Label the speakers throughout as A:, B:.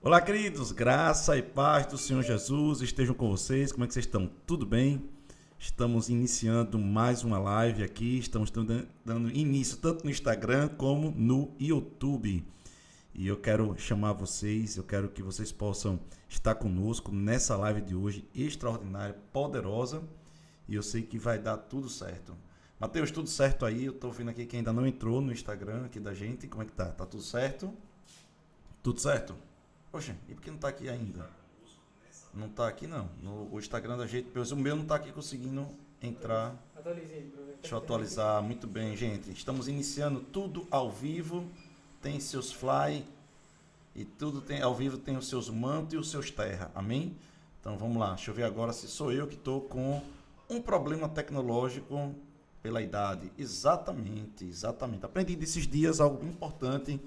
A: Olá, queridos, graça e paz do Senhor Jesus estejam com vocês. Como é que vocês estão? Tudo bem? Estamos iniciando mais uma live aqui. Estamos dando início tanto no Instagram como no YouTube. E eu quero chamar vocês, eu quero que vocês possam estar conosco nessa live de hoje, extraordinária, poderosa. E eu sei que vai dar tudo certo. Mateus, tudo certo aí? Eu tô vendo aqui que ainda não entrou no Instagram aqui da gente. Como é que tá? Tá tudo certo? Tudo certo? Poxa, e por que não tá aqui ainda? Não tá aqui não. No Instagram da gente, o meu não tá aqui conseguindo entrar.
B: Atualizei para ver.
A: Deixa eu atualizar. Muito bem, gente. Estamos iniciando tudo ao vivo. Tem seus fly e tudo tem ao vivo, tem os seus mantos e os seus terra. Amém? Então vamos lá. Deixa eu ver agora se sou eu que estou com um problema tecnológico pela idade. Exatamente, exatamente. Aprendi desses dias algo importante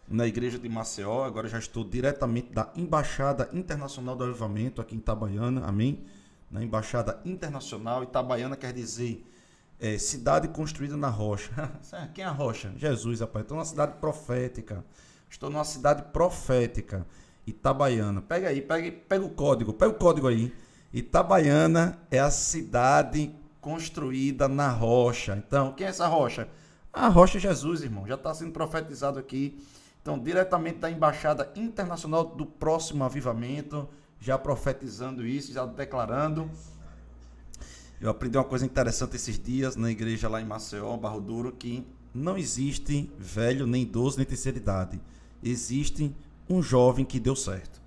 A: na igreja de Maceió. Agora já estou diretamente da Embaixada Internacional do Avivamento aqui em Itabaiana, amém? Na Embaixada Internacional. Itabaiana quer dizer cidade construída na rocha. Quem é a rocha? Jesus, rapaz. Estou numa cidade profética. Estou numa cidade profética, Itabaiana. Pega aí, pega o código aí. Itabaiana é a cidade construída na rocha. Então, quem é essa rocha? A rocha é Jesus, irmão. Já está sendo profetizado aqui. Então, diretamente da Embaixada Internacional do Próximo Avivamento, já profetizando isso, já declarando. Eu aprendi uma coisa interessante esses dias na igreja lá em Maceió, Barro Duro, que não existe velho, nem idoso, nem terceira idade. Existe um jovem que deu certo.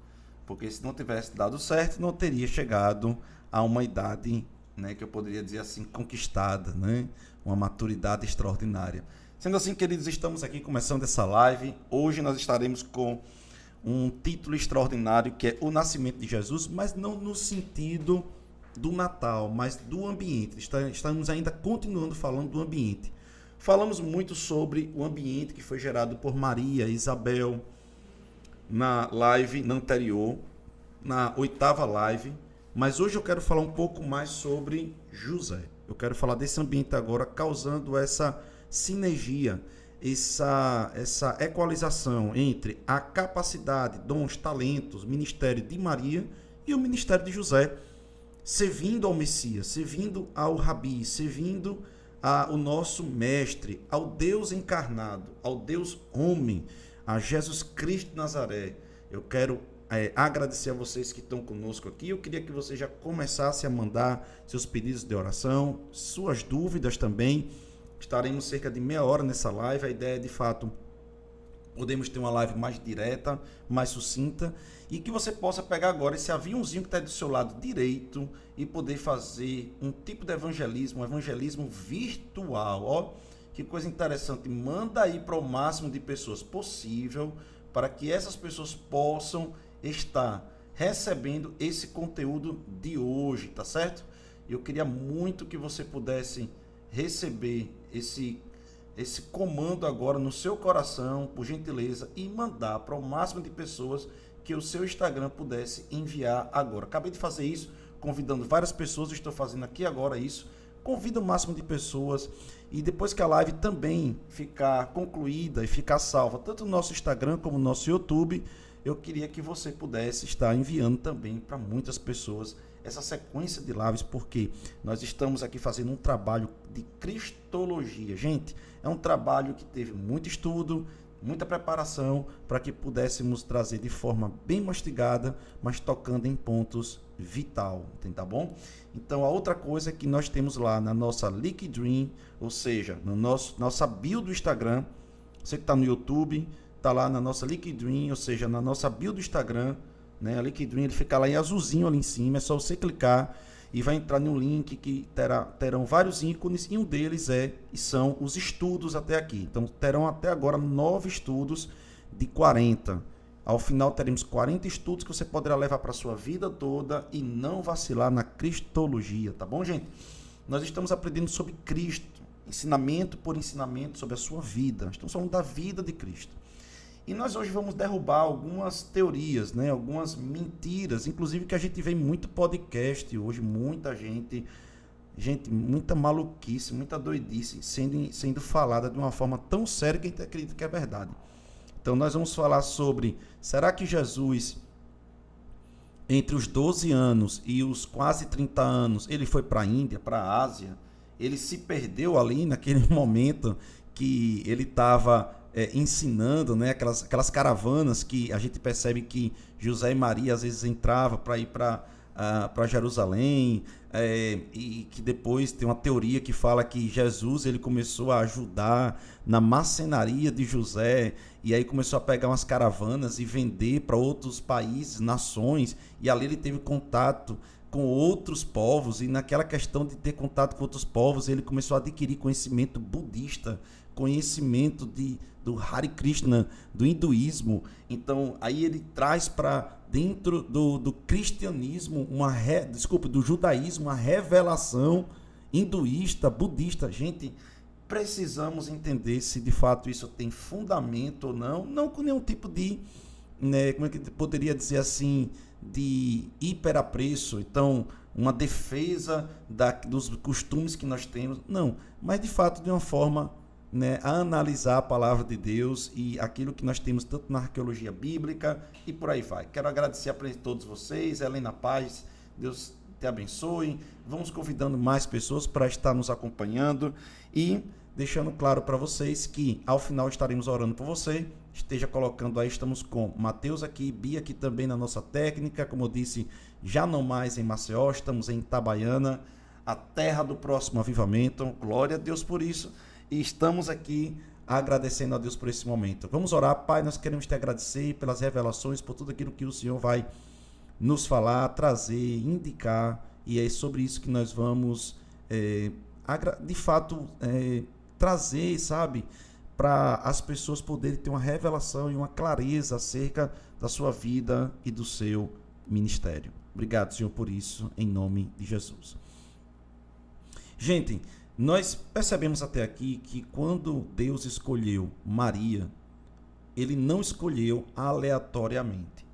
A: Porque se não tivesse dado certo, não teria chegado a uma idade, né, que eu poderia dizer assim, conquistada, né? Uma maturidade extraordinária. Sendo assim, queridos, estamos aqui começando essa live. Hoje nós estaremos com um título extraordinário que é o nascimento de Jesus, mas não no sentido do Natal, mas do ambiente. Estamos ainda continuando falando do ambiente. Falamos muito sobre o ambiente que foi gerado por Maria e Isabel na live anterior, na 8ª live, mas hoje eu quero falar um pouco mais sobre José. Eu quero falar desse ambiente agora, causando essa sinergia, essa equalização entre a capacidade, dons, talentos, ministério de Maria e o ministério de José, servindo ao Messias, servindo ao Rabi, servindo ao nosso mestre, ao Deus encarnado, ao Deus homem, a Jesus Cristo de Nazaré. Eu quero agradecer a vocês que estão conosco aqui. Eu queria que você já começasse a mandar seus pedidos de oração, suas dúvidas também. Estaremos cerca de meia hora nessa live. A ideia é, de fato, podemos ter uma live mais direta, mais sucinta, e que você possa pegar agora esse aviãozinho que está do seu lado direito e poder fazer um tipo de evangelismo, um evangelismo virtual. Ó, que coisa interessante. Manda aí para o máximo de pessoas possível, para que essas pessoas possam estar recebendo esse conteúdo de hoje, tá certo? Eu queria muito que você pudesse receber esse comando agora no seu coração, por gentileza, e mandar para o máximo de pessoas que o seu Instagram pudesse enviar agora. Acabei de fazer isso, convidando várias pessoas, estou fazendo aqui agora isso. Convida o máximo de pessoas, e depois que a live também ficar concluída e ficar salva, tanto no nosso Instagram como no nosso YouTube, eu queria que você pudesse estar enviando também para muitas pessoas essa sequência de lives, porque nós estamos aqui fazendo um trabalho de cristologia. Gente, é um trabalho que teve muito estudo, muita preparação, para que pudéssemos trazer de forma bem mastigada, mas tocando em pontos vital, tá bom? Então, a outra coisa que nós temos lá na nossa Liquid Dream, ou seja, no nossa bio do Instagram, você que está no YouTube, está lá na nossa Liquid Dream, ou seja, na nossa bio do Instagram, né? A Liquid Dream, ele fica lá em azulzinho ali em cima, é só você clicar e vai entrar em um link que terão vários ícones, e um deles são os estudos até aqui. Então, terão até agora 9 estudos de 40. Ao final, teremos 40 estudos que você poderá levar para a sua vida toda e não vacilar na cristologia, tá bom, gente? Nós estamos aprendendo sobre Cristo, ensinamento por ensinamento sobre a sua vida. Estamos falando da vida de Cristo. E nós hoje vamos derrubar algumas teorias, né? Algumas mentiras, inclusive que a gente vê em muito podcast hoje, muita gente, muita maluquice, muita doidice sendo falada de uma forma tão séria que a gente acredita que é verdade. Então nós vamos falar sobre, será que Jesus, entre os 12 anos e os quase 30 anos, ele foi para a Índia, para a Ásia? Ele se perdeu ali naquele momento que ele estava ensinando, né? Aquelas caravanas que a gente percebe que José e Maria às vezes entravam para ir para Jerusalém, e que depois tem uma teoria que fala que Jesus ele começou a ajudar na marcenaria de José, e aí começou a pegar umas caravanas e vender para outros países, nações, e ali ele teve contato com outros povos, e naquela questão de ter contato com outros povos, ele começou a adquirir conhecimento budista, conhecimento do Hare Krishna, do hinduísmo. Então aí ele traz para dentro do cristianismo, do judaísmo, uma revelação hinduísta, budista. Gente, precisamos entender se de fato isso tem fundamento ou não com nenhum tipo de, né, como é que poderia dizer assim, de hiperapreço, então uma defesa dos costumes que nós temos, não, mas de fato de uma forma, né, a analisar a palavra de Deus e aquilo que nós temos tanto na arqueologia bíblica e por aí vai. Quero agradecer a todos vocês, Helena Paz, Deus te abençoe. Vamos convidando mais pessoas para estar nos acompanhando e deixando claro para vocês que ao final estaremos orando por você. Esteja colocando aí, estamos com Mateus aqui, Bia aqui também na nossa técnica, como eu disse, já não mais em Maceió, estamos em Itabaiana, a terra do próximo avivamento. Glória a Deus por isso. E estamos aqui agradecendo a Deus por esse momento. Vamos orar. Pai, nós queremos te agradecer pelas revelações, por tudo aquilo que o Senhor vai nos falar, trazer, indicar, e é sobre isso que nós vamos, de fato, trazer, sabe, para as pessoas poderem ter uma revelação e uma clareza acerca da sua vida e do seu ministério. Obrigado, Senhor, por isso, em nome de Jesus. Gente, nós percebemos até aqui que quando Deus escolheu Maria, ele não escolheu aleatoriamente.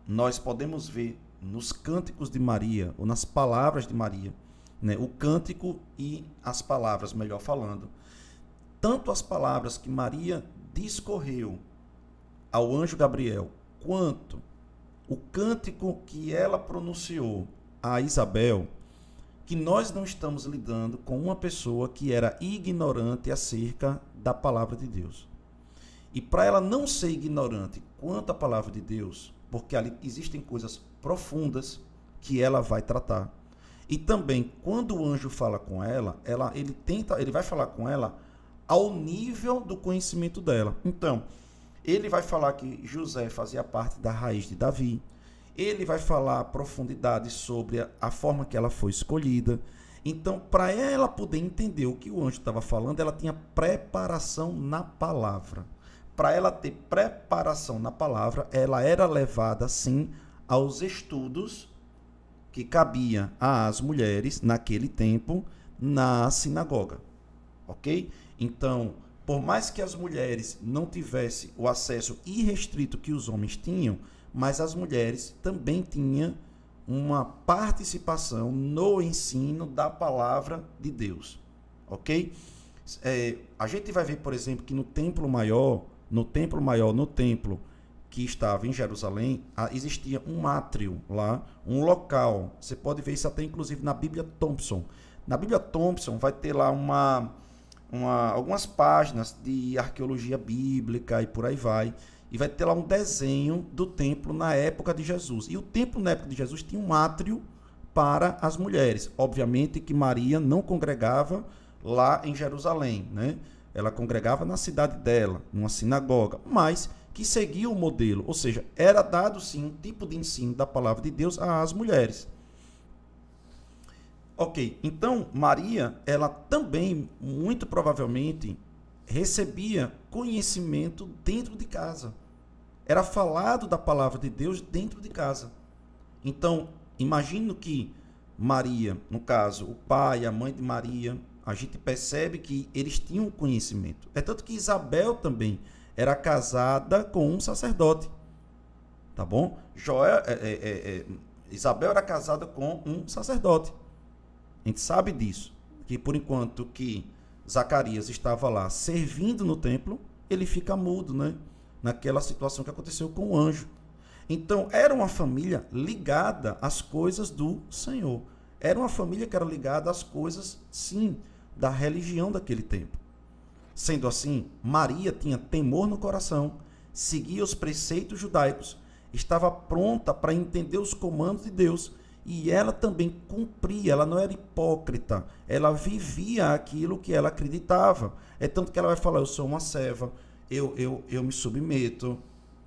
A: Nós podemos ver nos cânticos de Maria, ou nas palavras de Maria, né, o cântico e as palavras, melhor falando, tanto as palavras que Maria discorreu ao anjo Gabriel, quanto o cântico que ela pronunciou a Isabel, que nós não estamos lidando com uma pessoa que era ignorante acerca da palavra de Deus. E para ela não ser ignorante quanto à palavra de Deus, porque ali existem coisas profundas que ela vai tratar. E também, quando o anjo fala com ela, ele vai falar com ela ao nível do conhecimento dela. Então, ele vai falar que José fazia parte da raiz de Davi. Ele vai falar profundidade sobre a forma que ela foi escolhida. Então, para ela poder entender o que o anjo estava falando, ela tinha preparação na palavra. Para ela ter preparação na palavra, ela era levada, sim, aos estudos que cabia às mulheres, naquele tempo, na sinagoga. Ok? Então, por mais que as mulheres não tivessem o acesso irrestrito que os homens tinham, mas as mulheres também tinham uma participação no ensino da palavra de Deus, ok? A gente vai ver, por exemplo, que no templo que estava em Jerusalém, existia um átrio lá, um local. Você pode ver isso até inclusive na Bíblia Thompson. Na Bíblia Thompson vai ter lá algumas páginas de arqueologia bíblica e por aí vai. E vai ter lá um desenho do templo na época de Jesus. E o templo na época de Jesus tinha um átrio para as mulheres. Obviamente que Maria não congregava lá em Jerusalém, né? Ela congregava na cidade dela, numa sinagoga, mas que seguia o modelo. Ou seja, era dado sim um tipo de ensino da palavra de Deus às mulheres. Ok, então Maria, ela também, muito provavelmente, recebia conhecimento dentro de casa. Era falado da palavra de Deus dentro de casa. Então, imagino que Maria, no caso, o pai, a mãe de Maria, a gente percebe que eles tinham conhecimento. É tanto que Isabel também era casada com um sacerdote. Tá bom? Isabel era casada com um sacerdote. A gente sabe disso. Que por enquanto que Zacarias estava lá servindo no templo, ele fica mudo, né? naquela situação que aconteceu com o anjo. Então, era uma família ligada às coisas do Senhor. Era uma família que era ligada às coisas, sim, da religião daquele tempo. Sendo assim, Maria tinha temor no coração, seguia os preceitos judaicos, estava pronta para entender os comandos de Deus, e ela também cumpria, ela não era hipócrita, ela vivia aquilo que ela acreditava. É tanto que ela vai falar: eu sou uma serva, eu me submeto,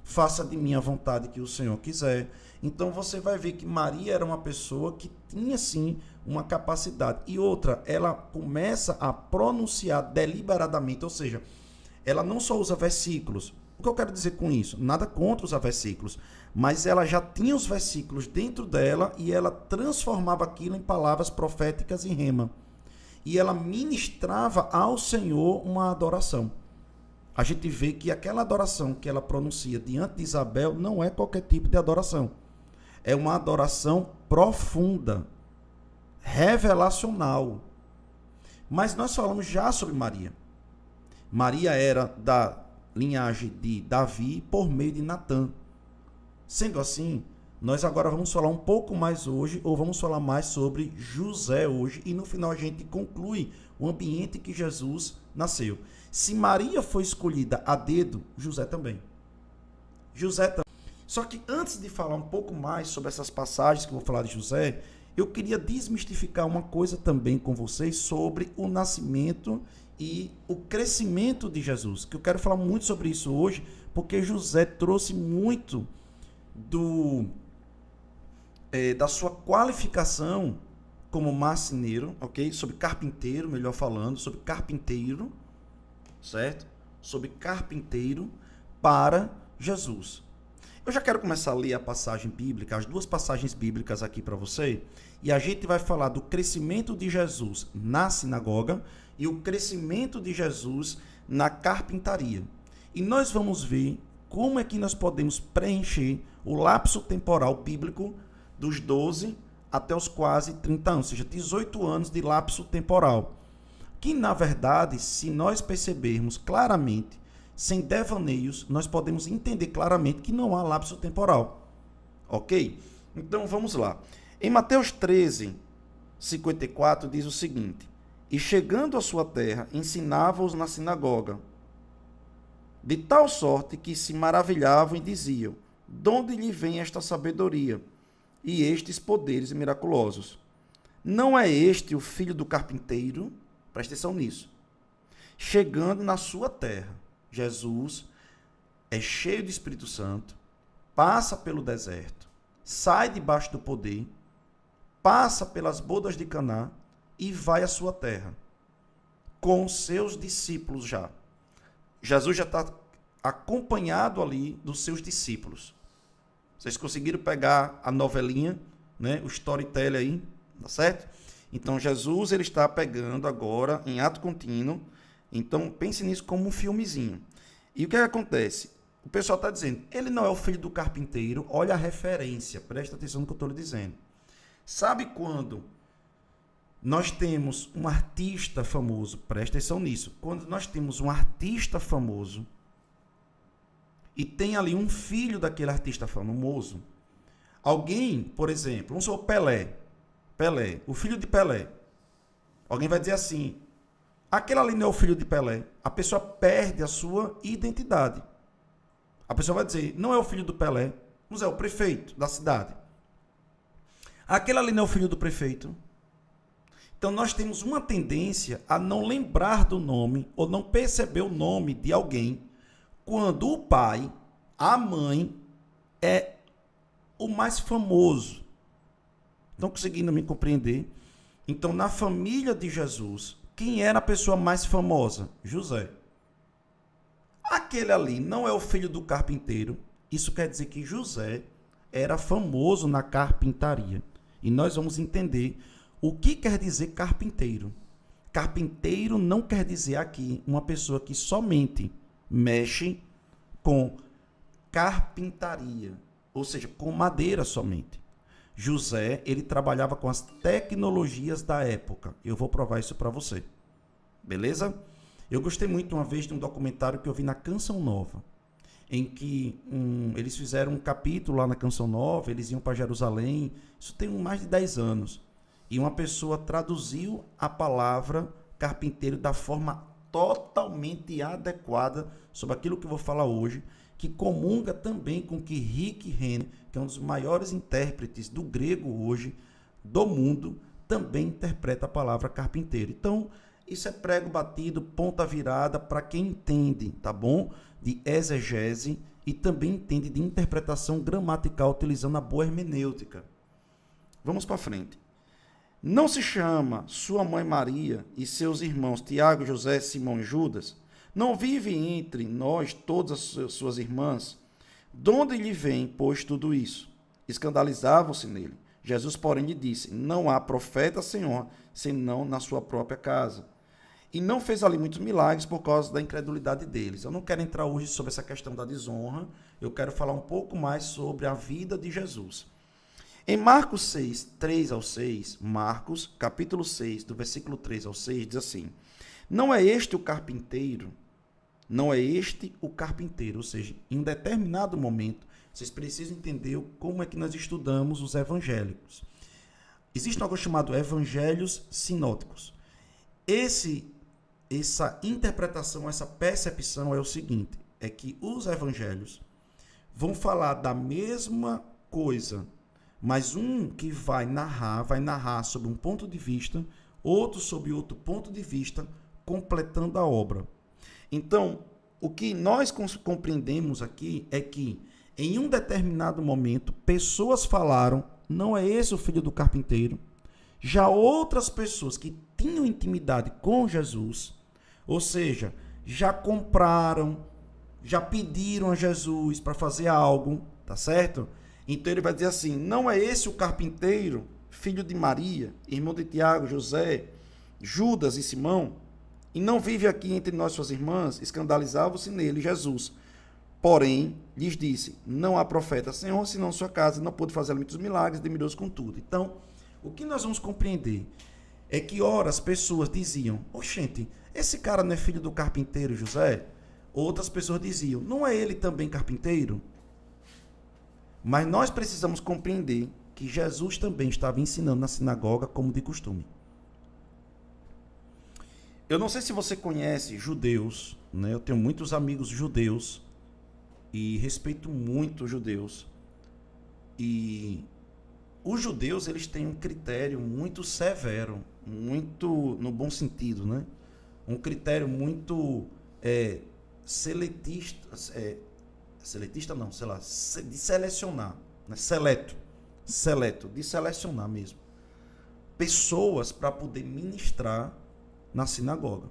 A: faça de mim a vontade que o Senhor quiser. Então você vai ver que Maria era uma pessoa que tinha sim uma capacidade. E outra, ela começa a pronunciar deliberadamente, ou seja, ela não só usa versículos. O que eu quero dizer com isso? Nada contra usar versículos, mas ela já tinha os versículos dentro dela e ela transformava aquilo em palavras proféticas em rema. E ela ministrava ao Senhor uma adoração. A gente vê que aquela adoração que ela pronuncia diante de Isabel não é qualquer tipo de adoração. É uma adoração profunda, revelacional. Mas nós falamos já sobre Maria. Maria era da linhagem de Davi por meio de Natã. Sendo assim, nós agora vamos falar um pouco mais hoje, ou vamos falar mais sobre José hoje, e no final a gente conclui o ambiente que Jesus nasceu. Se Maria foi escolhida a dedo, José também. José também. Só que antes de falar um pouco mais sobre essas passagens que eu vou falar de José, eu queria desmistificar uma coisa também com vocês sobre o nascimento e o crescimento de Jesus, que eu quero falar muito sobre isso hoje, porque José trouxe muito da sua qualificação como marceneiro, ok? Sobre carpinteiro, melhor falando, sobre carpinteiro, certo? Sobre carpinteiro para Jesus. Eu já quero começar a ler a passagem bíblica, as duas passagens bíblicas aqui para você, e a gente vai falar do crescimento de Jesus na sinagoga e o crescimento de Jesus na carpintaria. E nós vamos ver como é que nós podemos preencher o lapso temporal bíblico dos 12 até os quase 30 anos, ou seja, 18 anos de lapso temporal. Que, na verdade, se nós percebermos claramente, sem devaneios, nós podemos entender claramente que não há lapso temporal. Ok? Então, vamos lá. Em Mateus 13, 54, diz o seguinte: e chegando à sua terra, ensinava-os na sinagoga, de tal sorte que se maravilhavam e diziam: de onde lhe vem esta sabedoria e estes poderes miraculosos? Não é este o filho do carpinteiro? Presta atenção nisso. Chegando na sua terra, Jesus é cheio do Espírito Santo, passa pelo deserto, sai debaixo do poder, passa pelas bodas de Caná e vai à sua terra, com seus discípulos já. Jesus já está acompanhado ali dos seus discípulos. Vocês conseguiram pegar a novelinha, né? O storytelling aí, tá certo? Então, Jesus ele está pegando agora em ato contínuo. Então, pense nisso como um filmezinho. E o que acontece? O pessoal está dizendo, ele não é o filho do carpinteiro. Olha a referência, presta atenção no que eu estou lhe dizendo. Sabe quando nós temos um artista famoso? Presta atenção nisso. Quando nós temos um artista famoso e tem ali um filho daquele artista famoso, alguém, por exemplo, vamos supor Pelé, o filho de Pelé. Alguém vai dizer assim, aquele ali não é o filho de Pelé. A pessoa perde a sua identidade. A pessoa vai dizer, não é o filho do Pelé, mas é o prefeito da cidade. Aquele ali não é o filho do prefeito. Então nós temos uma tendência a não lembrar do nome ou não perceber o nome de alguém quando o pai, a mãe, é o mais famoso. Estão conseguindo me compreender? Então, na família de Jesus, quem era a pessoa mais famosa? José. Aquele ali não é o filho do carpinteiro. Isso quer dizer que José era famoso na carpintaria. E nós vamos entender o que quer dizer carpinteiro. Carpinteiro não quer dizer aqui uma pessoa que somente mexe com carpintaria, ou seja, com madeira somente. José, ele trabalhava com as tecnologias da época. Eu vou provar isso para você. Beleza? Eu gostei muito uma vez de um documentário que eu vi na Canção Nova. em que eles fizeram um capítulo lá na Canção Nova, eles iam para Jerusalém, isso tem mais de 10 anos, e uma pessoa traduziu a palavra carpinteiro da forma totalmente adequada sobre aquilo que eu vou falar hoje, que comunga também com que Rick Renner, que é um dos maiores intérpretes do grego hoje, do mundo, também interpreta a palavra carpinteiro. Então, isso é prego batido, ponta virada para quem entende, tá bom? De exegese e também entende de interpretação gramatical utilizando a boa hermenêutica. Vamos para frente. Não se chama sua mãe Maria e seus irmãos Tiago, José, Simão e Judas? Não vive entre nós todas as suas irmãs? De onde lhe vem, pois, tudo isso? Escandalizavam-se nele. Jesus, porém, lhe disse: não há profeta, Senhor, senão na sua própria casa. E não fez ali muitos milagres por causa da incredulidade deles. Eu não quero entrar hoje sobre essa questão da desonra, eu quero falar um pouco mais sobre a vida de Jesus. Em Marcos 6, 3 ao 6, Marcos, capítulo 6, do versículo 3 ao 6, diz assim: não é este o carpinteiro? Não é este o carpinteiro? Ou seja, em um determinado momento, vocês precisam entender como é que nós estudamos os evangélicos. Existe algo chamado evangelhos sinóticos. Essa interpretação, essa percepção é o seguinte, é que os evangelhos vão falar da mesma coisa, mas um que vai narrar sob um ponto de vista, outro sob outro ponto de vista, completando a obra. Então, o que nós compreendemos aqui é que, em um determinado momento, pessoas falaram, não é esse o filho do carpinteiro. Já outras pessoas que tinham intimidade com Jesus, ou seja, já compraram, já pediram a Jesus para fazer algo, tá certo? Então ele vai dizer assim: não é esse o carpinteiro, filho de Maria, irmão de Tiago, José, Judas e Simão? E não vive aqui entre nós suas irmãs? Escandalizavam-se nele, Jesus. Porém, lhes disse: não há profeta, Senhor, senão sua casa. Não pôde fazer muitos milagres, admirou-se com tudo. Então, o que nós vamos compreender é que, ora, as pessoas diziam: oxente, esse cara não é filho do carpinteiro José? Outras pessoas diziam: não é ele também carpinteiro? Mas nós precisamos compreender que Jesus também estava ensinando na sinagoga como de costume. Eu não sei se você conhece judeus, né? Eu tenho muitos amigos judeus e respeito muito os judeus. E os judeus, eles têm um critério muito severo, muito no bom sentido, né? Um critério muito seletista, seletista não, sei lá, de selecionar, né? Seleto, de selecionar mesmo pessoas para poder ministrar na sinagoga.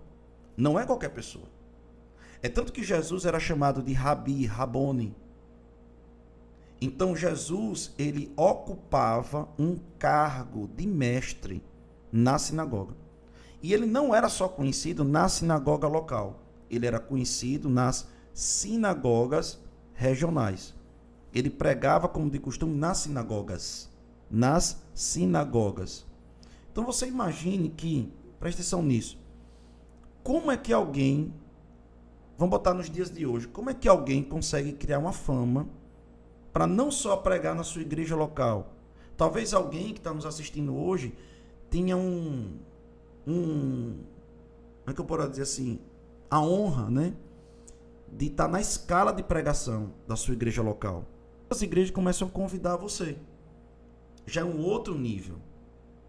A: Não é qualquer pessoa. É tanto que Jesus era chamado de Rabi, Rabone. Então Jesus, ele ocupava um cargo de mestre na sinagoga. E ele não era só conhecido na sinagoga local. Ele era conhecido nas sinagogas regionais. Ele pregava, como de costume, nas sinagogas. Nas sinagogas. Então você imagine que, preste atenção nisso, como é que alguém, vamos botar nos dias de hoje, como é que alguém consegue criar uma fama para não só pregar na sua igreja local? Talvez alguém que está nos assistindo hoje tenha como é que eu posso dizer assim, a honra, né, de estar na escala de pregação da sua igreja local. As igrejas começam a convidar você. Já é um outro nível.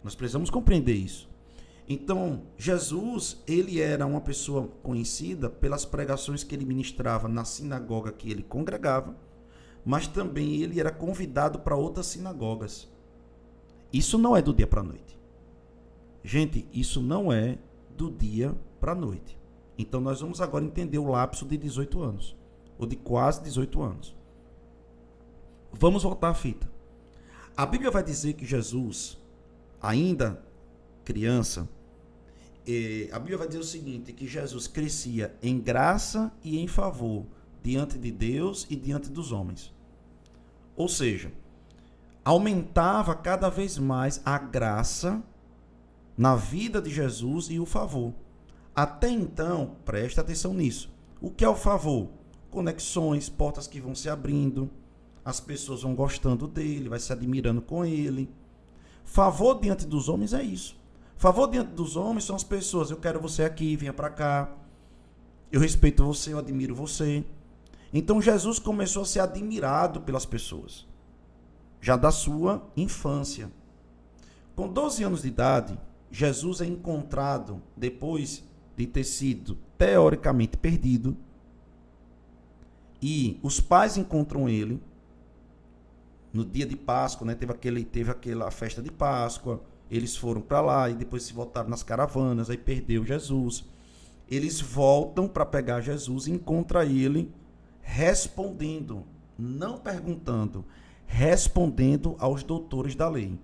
A: Nós precisamos compreender isso. Então, Jesus, ele era uma pessoa conhecida pelas pregações que ele ministrava na sinagoga que ele congregava, mas também ele era convidado para outras sinagogas. Isso não é do dia para a noite. Gente, isso não é do dia para a noite. Então, nós vamos agora entender o lapso de 18 anos, ou de quase 18 anos. Vamos voltar à fita. A Bíblia vai dizer que Jesus, ainda criança, a Bíblia vai dizer o seguinte, que Jesus crescia em graça e em favor diante de Deus e diante dos homens. Ou seja, aumentava cada vez mais a graça na vida de Jesus e o favor. Até então, preste atenção nisso. O que é o favor? conexões, portas que vão se abrindo, as pessoas vão gostando dele, vai se admirando com ele. Favor diante dos homens é isso. Favor diante dos homens são as pessoas, eu quero você aqui, venha para cá, eu respeito você, eu admiro você. Então Jesus começou a ser admirado pelas pessoas, já da sua infância. Com 12 anos de idade, Jesus é encontrado, depois de ter sido teoricamente perdido, e os pais encontram ele no dia de Páscoa, né? Teve aquela festa de Páscoa, eles foram para lá e depois se voltaram nas caravanas, aí perdeu Jesus. Eles voltam para pegar Jesus e encontram ele respondendo, não perguntando, respondendo aos doutores da lei.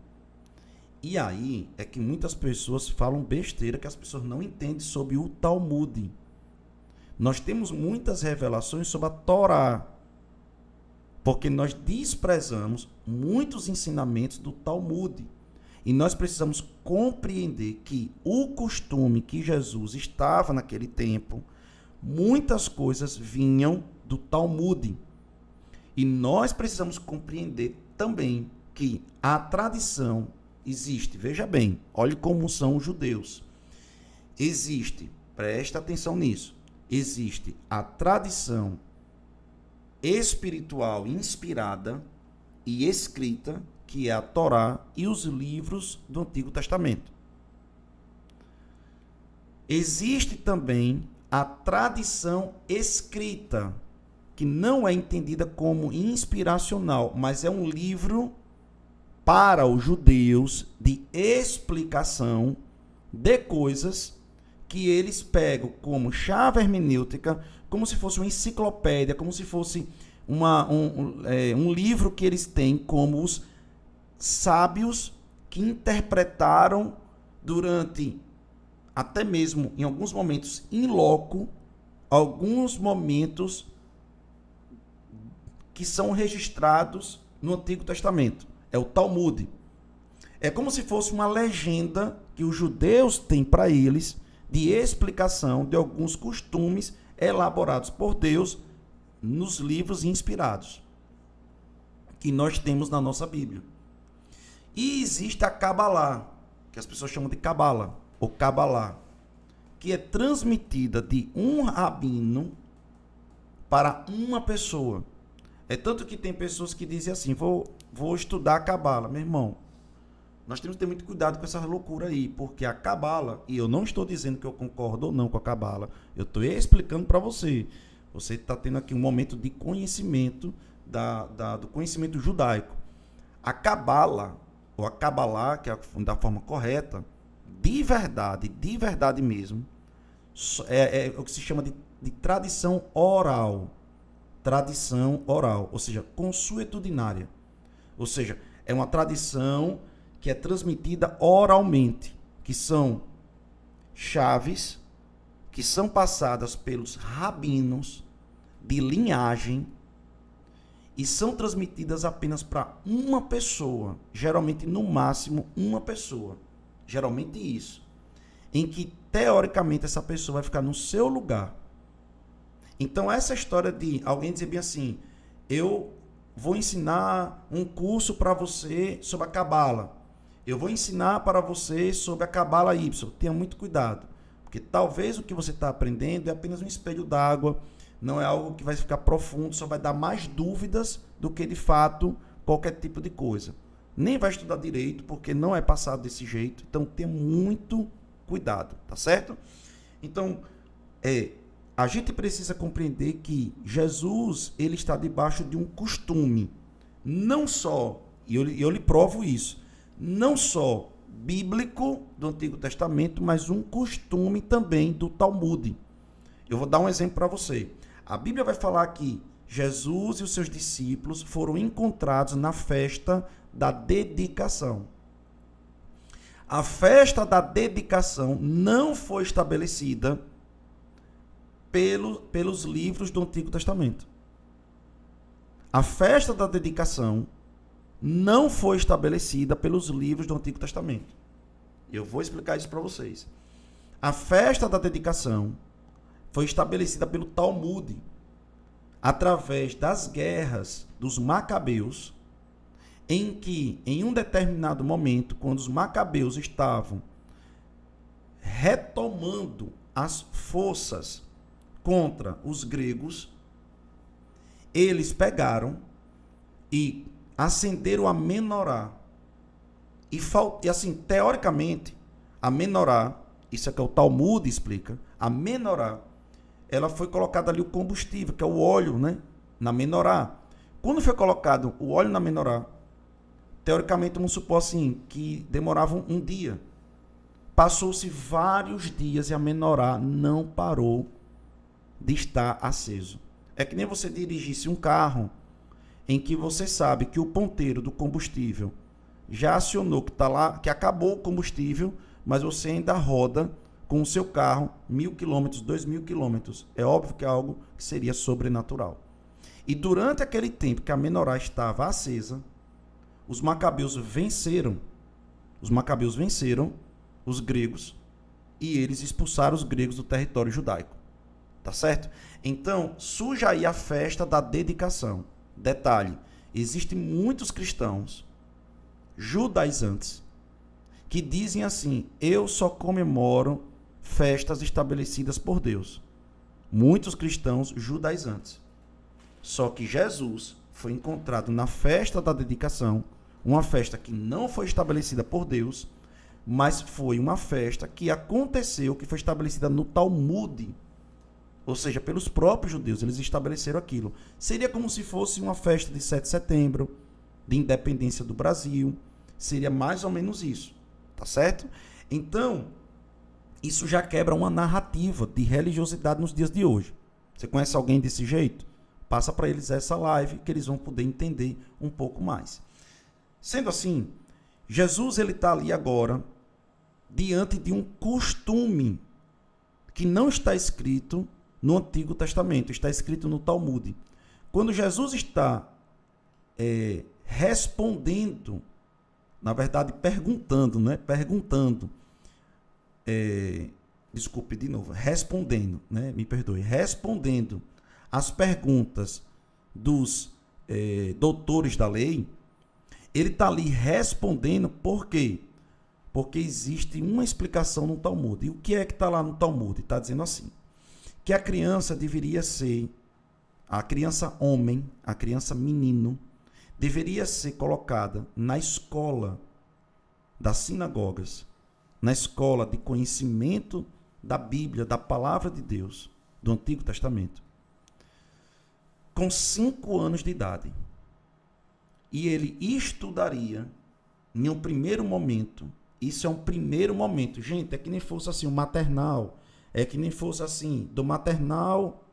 A: E aí é que muitas pessoas falam besteira, que as pessoas não entendem sobre o Talmud. Nós temos muitas revelações sobre a Torá, porque nós desprezamos muitos ensinamentos do Talmud. E nós precisamos compreender que o costume que Jesus estava naquele tempo, muitas coisas vinham do Talmud. E nós precisamos compreender também que a tradição existe. Veja bem, olhe como são os judeus. Existe, presta atenção nisso, existe a tradição espiritual inspirada e escrita, que é a Torá e os livros do Antigo Testamento. Existe também a tradição escrita, que não é entendida como inspiracional, mas é um livro para os judeus de explicação de coisas que eles pegam como chave hermenêutica, como se fosse uma enciclopédia, como se fosse um livro que eles têm como os sábios que interpretaram durante, até mesmo em alguns momentos in loco, alguns momentos que são registrados no Antigo Testamento. É o Talmud. É como se fosse uma legenda que os judeus têm para eles de explicação de alguns costumes elaborados por Deus nos livros inspirados que nós temos na nossa Bíblia. E existe a Cabalá, que as pessoas chamam de Cabala, ou Cabalá, que é transmitida de um rabino para uma pessoa. É tanto que tem pessoas que dizem assim, vou estudar a Cabala. Meu irmão, nós temos que ter muito cuidado com essa loucura aí, porque a Cabala, e eu não estou dizendo que eu concordo ou não com a Cabala, eu estou explicando para você. Você está tendo aqui um momento de conhecimento do conhecimento judaico. A Cabala, ou a Cabalá, que é da forma correta, de verdade mesmo, é o que se chama de tradição oral. Tradição oral, ou seja, consuetudinária. Ou seja, é uma tradição que é transmitida oralmente, que são chaves que são passadas pelos rabinos de linhagem e são transmitidas apenas para uma pessoa, geralmente no máximo uma pessoa, geralmente isso, em que teoricamente essa pessoa vai ficar no seu lugar. Então essa história de alguém dizer bem assim, eu vou ensinar um curso para você sobre a Cabala, eu vou ensinar para você sobre a Cabala Y, tenha muito cuidado, porque talvez o que você está aprendendo é apenas um espelho d'água, não é algo que vai ficar profundo, só vai dar mais dúvidas do que, de fato, qualquer tipo de coisa. Nem vai estudar direito, porque não é passado desse jeito. Então, tenha muito cuidado, tá certo? Então, a gente precisa compreender que Jesus, ele está debaixo de um costume. Não só, e eu lhe provo isso, não só bíblico do Antigo Testamento, mas um costume também do Talmud. Eu vou dar um exemplo para você. A Bíblia vai falar que Jesus e os seus discípulos foram encontrados na festa da dedicação. A festa da dedicação não foi estabelecida pelos livros do Antigo Testamento. A festa da dedicação não foi estabelecida pelos livros do Antigo Testamento. Eu vou explicar isso para vocês. A festa da dedicação foi estabelecida pelo Talmud. através das guerras dos macabeus, em que, em um determinado momento, quando os macabeus estavam retomando as forças contra os gregos, eles pegaram e acenderam a menorá. E assim, teoricamente, a menorá, isso é que o Talmud explica, a menorá, ela foi colocada ali o combustível, que é o óleo, né, na menorá. Quando foi colocado o óleo na menorá, teoricamente, vamos supor assim, que demorava um dia. Passou-se vários dias e a menorá não parou de estar aceso. É que nem você dirigisse um carro em que você sabe que o ponteiro do combustível já acionou, que está lá, que acabou o combustível, mas você ainda roda com o seu carro 1.000 quilômetros, 2.000 quilômetros. É óbvio que é algo que seria sobrenatural. E durante aquele tempo que a menorá estava acesa, os macabeus venceram. Os macabeus venceram os gregos e eles expulsaram os gregos do território judaico. Tá certo? Então, surge aí a festa da dedicação. Detalhe, existem muitos cristãos judaizantes que dizem assim: eu só comemoro festas estabelecidas por Deus. Muitos cristãos judaizantes. Só que Jesus foi encontrado na festa da dedicação, uma festa que não foi estabelecida por Deus, mas foi uma festa que aconteceu, que foi estabelecida no Talmud, ou seja, pelos próprios judeus, eles estabeleceram aquilo. Seria como se fosse uma festa de 7 de setembro, de independência do Brasil, seria mais ou menos isso, tá certo? Então, isso já quebra uma narrativa de religiosidade nos dias de hoje. Você conhece alguém desse jeito? Passa para eles essa live que eles vão poder entender um pouco mais. Sendo assim, Jesus ele está ali agora diante de um costume que não está escrito no Antigo Testamento, está escrito no Talmud. Quando Jesus está respondendo, na verdade perguntando, né? Desculpe de novo, respondendo, né? Me perdoe, respondendo as perguntas dos doutores da lei, ele está ali respondendo por quê? Porque existe uma explicação no Talmud. E o que é que está lá no Talmud? Está dizendo assim, que a criança deveria ser, a criança homem, a criança menino, deveria ser colocada na escola das sinagogas, na escola de conhecimento da Bíblia, da palavra de Deus, do Antigo Testamento, com 5 anos de idade. E ele estudaria, em um primeiro momento, isso é um primeiro momento, gente, é que nem fosse assim, um maternal, é que nem fosse assim, do maternal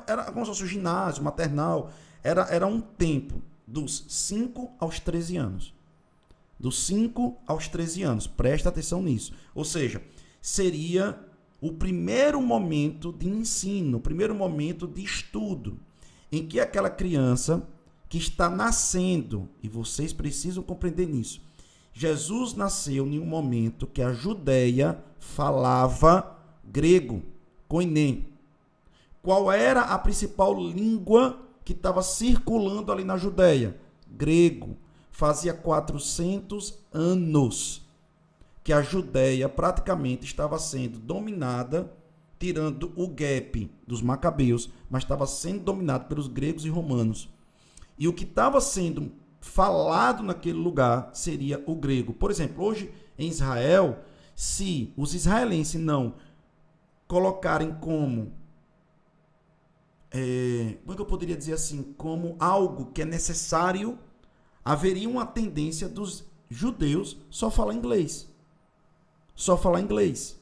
A: era como se fosse o ginásio, maternal, era um tempo dos 5 aos 13 anos. Dos 5 aos 13 anos, presta atenção nisso. Ou seja, seria o primeiro momento de ensino, o primeiro momento de estudo, em que aquela criança que está nascendo, e vocês precisam compreender nisso, Jesus nasceu em um momento que a Judéia falava grego, koiné. Qual era a principal língua que estava circulando ali na Judéia? Grego. Fazia 400 anos que a Judéia praticamente estava sendo dominada, tirando o gap dos macabeus, mas estava sendo dominado pelos gregos e romanos. E o que estava sendo falado naquele lugar seria o grego. Por exemplo, hoje em Israel, se os israelenses não colocarem como, como é que eu poderia dizer assim, como algo que é necessário, haveria uma tendência dos judeus só falar inglês. Só falar inglês.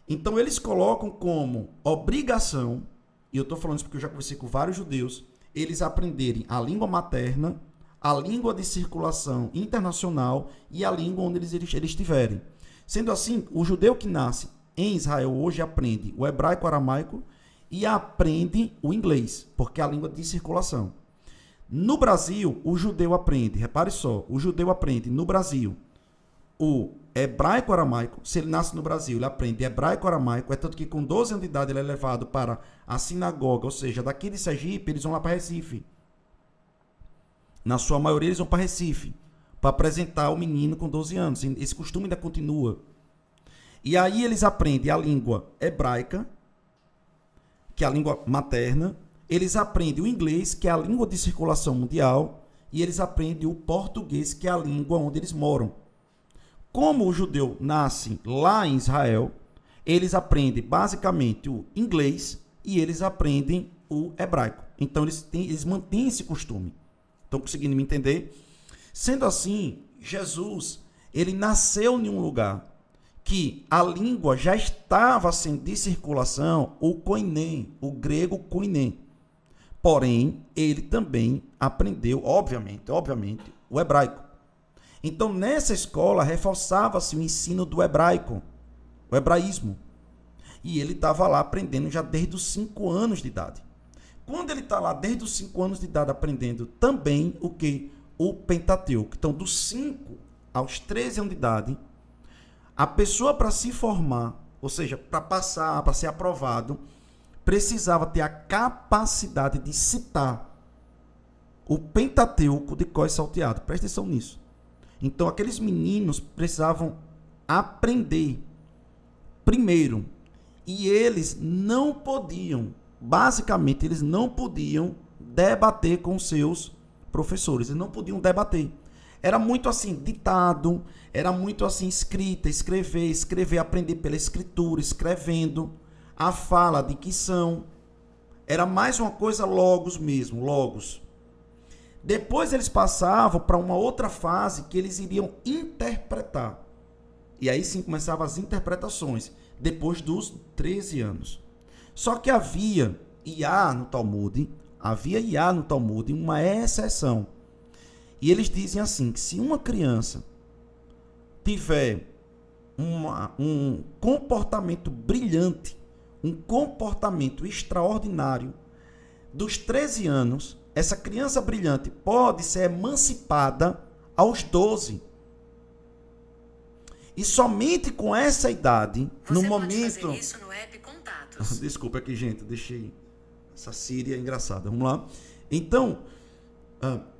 A: Então eles colocam como obrigação, e eu estou falando isso porque eu já conversei com vários judeus, eles aprenderem a língua materna, a língua de circulação internacional e a língua onde eles estiverem. Sendo assim, o judeu que nasce em Israel hoje aprende o hebraico, aramaico e aprende o inglês, porque é a língua de circulação. No Brasil, o judeu aprende, repare só, o judeu aprende no Brasil
B: o hebraico-aramaico. Se ele nasce no Brasil, ele aprende hebraico-aramaico. É tanto que com 12 anos de idade ele é levado para a sinagoga, ou seja, daqui de Sergipe, eles vão lá para Recife. Na sua maioria, eles vão para Recife, para apresentar o menino com 12 anos. Esse costume ainda continua. E aí eles aprendem a língua hebraica, que é a língua materna. Eles aprendem o inglês, que é a língua de circulação mundial. E eles aprendem o português, que é a língua onde eles moram. Como o judeu nasce lá em Israel, eles aprendem basicamente o inglês e eles aprendem o hebraico. Então eles mantêm esse costume. Estão conseguindo me entender? Sendo assim, Jesus, ele nasceu em um lugar que a língua já estava sendo de circulação, o koiné, o grego koiné. Porém, ele também aprendeu, obviamente, o hebraico. Então, nessa escola, reforçava-se o ensino do hebraico, o hebraísmo. E ele estava lá aprendendo já desde os 5 anos de idade. Quando ele está lá desde os 5 anos de idade aprendendo também o que? O Pentateuco. Então, dos 5 aos 13 anos de idade, a pessoa para se formar, ou seja, para passar, para ser aprovado, precisava ter a capacidade de citar o Pentateuco de cor e salteado. Presta atenção nisso. Então, aqueles meninos precisavam aprender primeiro. E eles não podiam, basicamente, eles não podiam debater com seus professores. Eles não podiam debater. Era muito assim, ditado, era muito assim, escrever, aprender pela escritura, escrevendo, a fala, a dicção. Era mais uma coisa logos mesmo, logos. Depois eles passavam para uma outra fase que eles iriam interpretar. E aí sim começavam as interpretações, depois dos 13 anos. Só que havia no Talmud uma exceção. E eles dizem assim, que se uma criança tiver um comportamento brilhante, um comportamento extraordinário, dos 13 anos, essa criança brilhante pode ser emancipada aos 12. E somente com essa idade, no momento... Você pode fazer isso no app Contatos. Desculpa aqui, gente, deixei... Essa Síria é engraçada. Vamos lá. Então,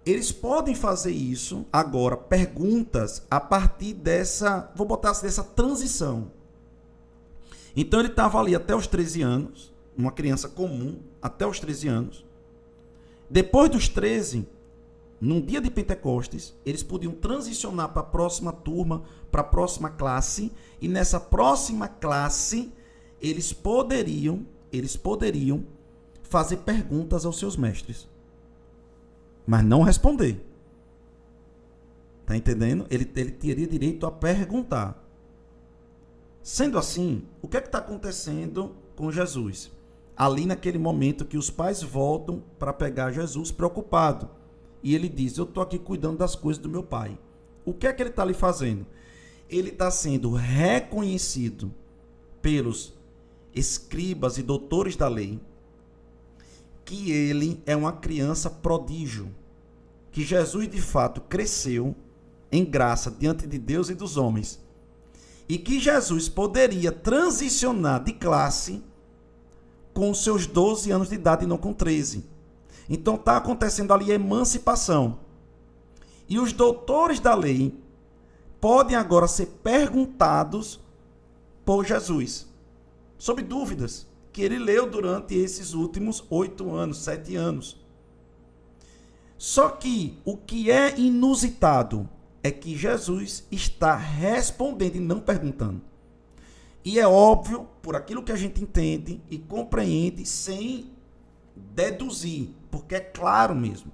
B: eles podem fazer isso agora, perguntas, a partir dessa... Vou botar assim, dessa transição. Então, ele estava ali até os 13 anos, uma criança comum, até os 13 anos. Depois dos 13, num dia de Pentecostes, eles podiam transicionar para a próxima turma, para a próxima classe, e nessa próxima classe, eles poderiam fazer perguntas aos seus mestres. Mas não responder. Está entendendo? Ele teria direito a perguntar. Sendo assim, o que é que está acontecendo com Jesus? Ali naquele momento que os pais voltam para pegar Jesus preocupado. E ele diz, eu estou aqui cuidando das coisas do meu pai. O que é que ele está ali fazendo? Ele está sendo reconhecido pelos escribas e doutores da lei que ele é uma criança prodígio. Que Jesus de fato cresceu em graça diante de Deus e dos homens. E que Jesus poderia transicionar de classe com seus 12 anos de idade e não com 13. Então está acontecendo ali a emancipação. E os doutores da lei podem agora ser perguntados por Jesus sobre dúvidas que ele leu durante esses últimos 8 anos, 7 anos. Só que o que é inusitado é que Jesus está respondendo e não perguntando. E é óbvio, por aquilo que a gente entende e compreende, sem deduzir, porque é claro mesmo.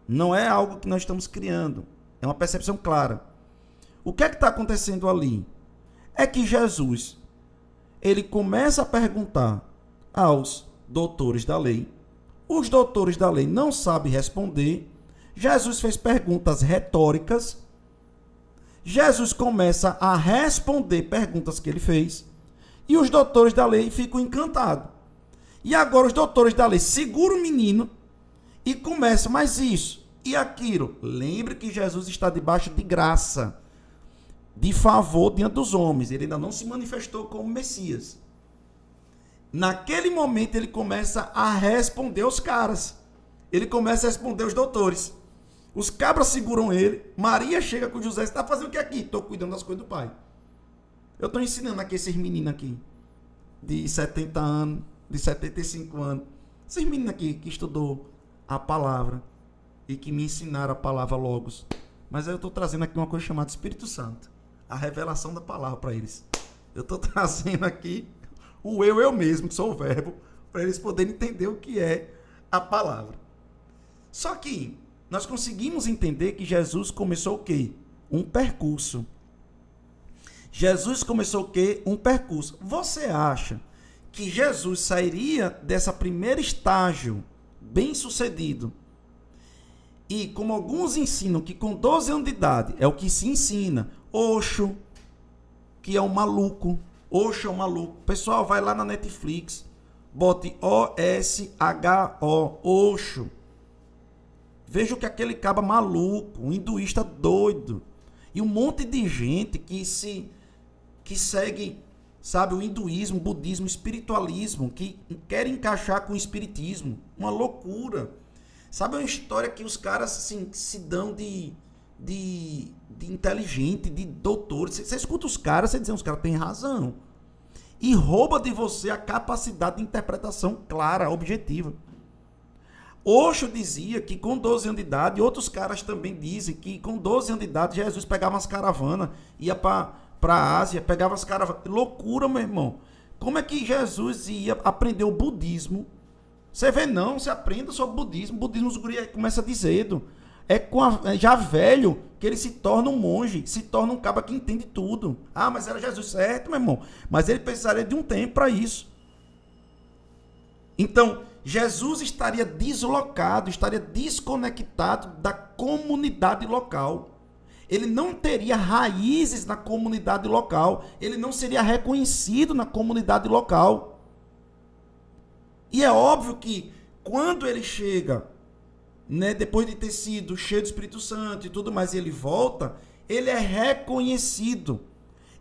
B: Não é algo que nós estamos criando, é uma percepção clara. O que é que está acontecendo ali? É que Jesus, ele começa a perguntar aos doutores da lei. Os doutores da lei não sabem responder. Jesus fez perguntas retóricas. Jesus começa a responder perguntas que ele fez. E os doutores da lei ficam encantados. E agora os doutores da lei seguram o menino e começam, mas isso e aquilo. Lembre que Jesus está debaixo de graça. de favor diante dos homens. Ele ainda não se manifestou como Messias. Naquele momento ele começa a responder os caras. Ele começa a responder os doutores. Os cabras seguram ele. Maria chega com José. Você está fazendo o que aqui? Estou cuidando das coisas do pai. Eu estou ensinando aqui esses meninos aqui. De 70 anos. De 75 anos. Esses meninos aqui que estudou a palavra. E que me ensinaram a palavra Logos. Mas eu estou trazendo aqui uma coisa chamada Espírito Santo. A revelação da palavra para eles. Eu estou trazendo aqui o eu mesmo, que sou o verbo, para eles poderem entender o que é a palavra. Só que nós conseguimos entender que Jesus começou o quê? Um percurso. Jesus começou o quê? Um percurso. Você acha que Jesus sairia dessa primeiro estágio bem sucedido e, como alguns ensinam, que com 12 anos de idade é o que se ensina, Osho, que é um maluco, Osho é um maluco. Pessoal, vai lá na Netflix, bote O-S-H-O, Osho. Veja o que aquele caba maluco, um hinduísta doido. E um monte de gente que segue, sabe, o hinduísmo, o budismo, o espiritualismo, que quer encaixar com o espiritismo. Uma loucura. Sabe, uma história que os caras assim, se dão de inteligente, de doutor. Você escuta os caras, você diz, os caras têm razão. E rouba de você a capacidade de interpretação clara, objetiva. Osho dizia que com 12 anos de idade, e outros caras também dizem que com 12 anos de idade, Jesus pegava umas caravanas, ia para a Ásia, pegava as caravanas. Loucura, meu irmão. Como é que Jesus ia aprender o budismo? Você vê, não, você aprenda sobre o budismo. O budismo, os guri começa dizendo. Já velho, que ele se torna um monge, se torna um cara que entende tudo. Ah, mas era Jesus, certo, meu irmão? Mas ele precisaria de um tempo para isso. Então, Jesus estaria deslocado, estaria desconectado da comunidade local. Ele não teria raízes na comunidade local. Ele não seria reconhecido na comunidade local. E é óbvio que quando ele chega, né, depois de ter sido cheio do Espírito Santo e tudo mais, ele volta, ele é reconhecido.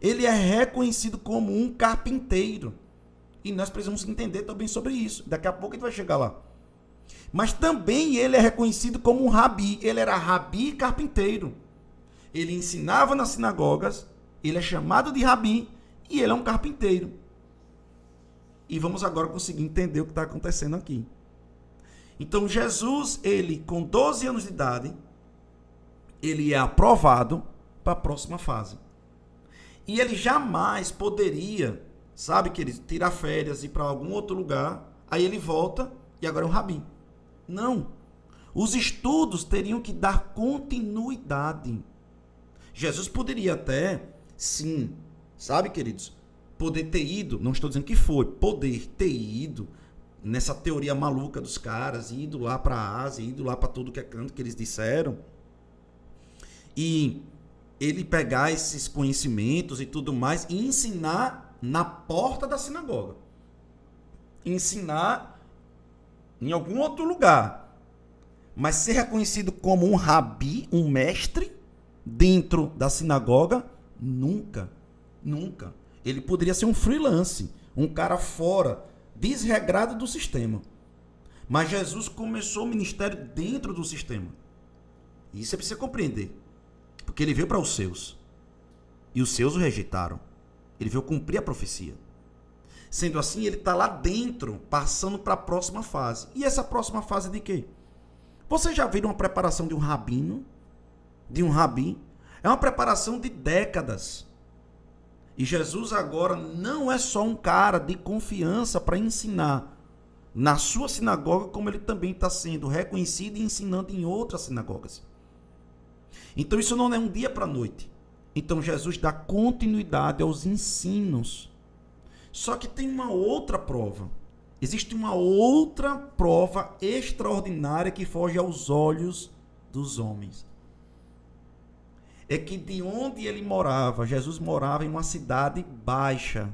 B: Ele é reconhecido como um carpinteiro. E nós precisamos entender também sobre isso. Daqui a pouco a gente vai chegar lá. Mas também ele é reconhecido como um rabi. Ele era rabi e carpinteiro. Ele ensinava nas sinagogas, ele é chamado de rabi e ele é um carpinteiro. E vamos agora conseguir entender o que está acontecendo aqui. Então Jesus, ele com 12 anos de idade, ele é aprovado para a próxima fase. E ele jamais poderia, sabe, que ele tirar férias e ir para algum outro lugar, aí ele volta e agora é um rabi. Não. Os estudos teriam que dar continuidade. Jesus poderia até, sim, sabe, queridos, poder ter ido, não estou dizendo que foi, poder ter ido nessa teoria maluca dos caras, ido lá para a Ásia, ido lá para tudo que é canto que eles disseram, e ele pegar esses conhecimentos e tudo mais e ensinar na porta da sinagoga. Ensinar em algum outro lugar. Mas ser reconhecido como um rabi, um mestre, dentro da sinagoga, nunca. Nunca. Ele poderia ser um freelance, um cara fora, desregrado do sistema. Mas Jesus começou o ministério dentro do sistema. E isso você precisa compreender. Porque ele veio para os seus. E os seus o rejeitaram. Ele veio cumprir a profecia. Sendo assim, ele está lá dentro, passando para a próxima fase. E essa próxima fase de quê? Você já viu uma preparação de um rabino? De um rabi? É uma preparação de décadas. E Jesus agora não é só um cara de confiança para ensinar na sua sinagoga, como ele também está sendo reconhecido e ensinando em outras sinagogas. Então isso não é um dia para a noite. Então Jesus dá continuidade aos ensinos. Só que tem uma outra prova. Existe uma outra prova extraordinária que foge aos olhos dos homens. É que de onde ele morava, Jesus morava em uma cidade baixa.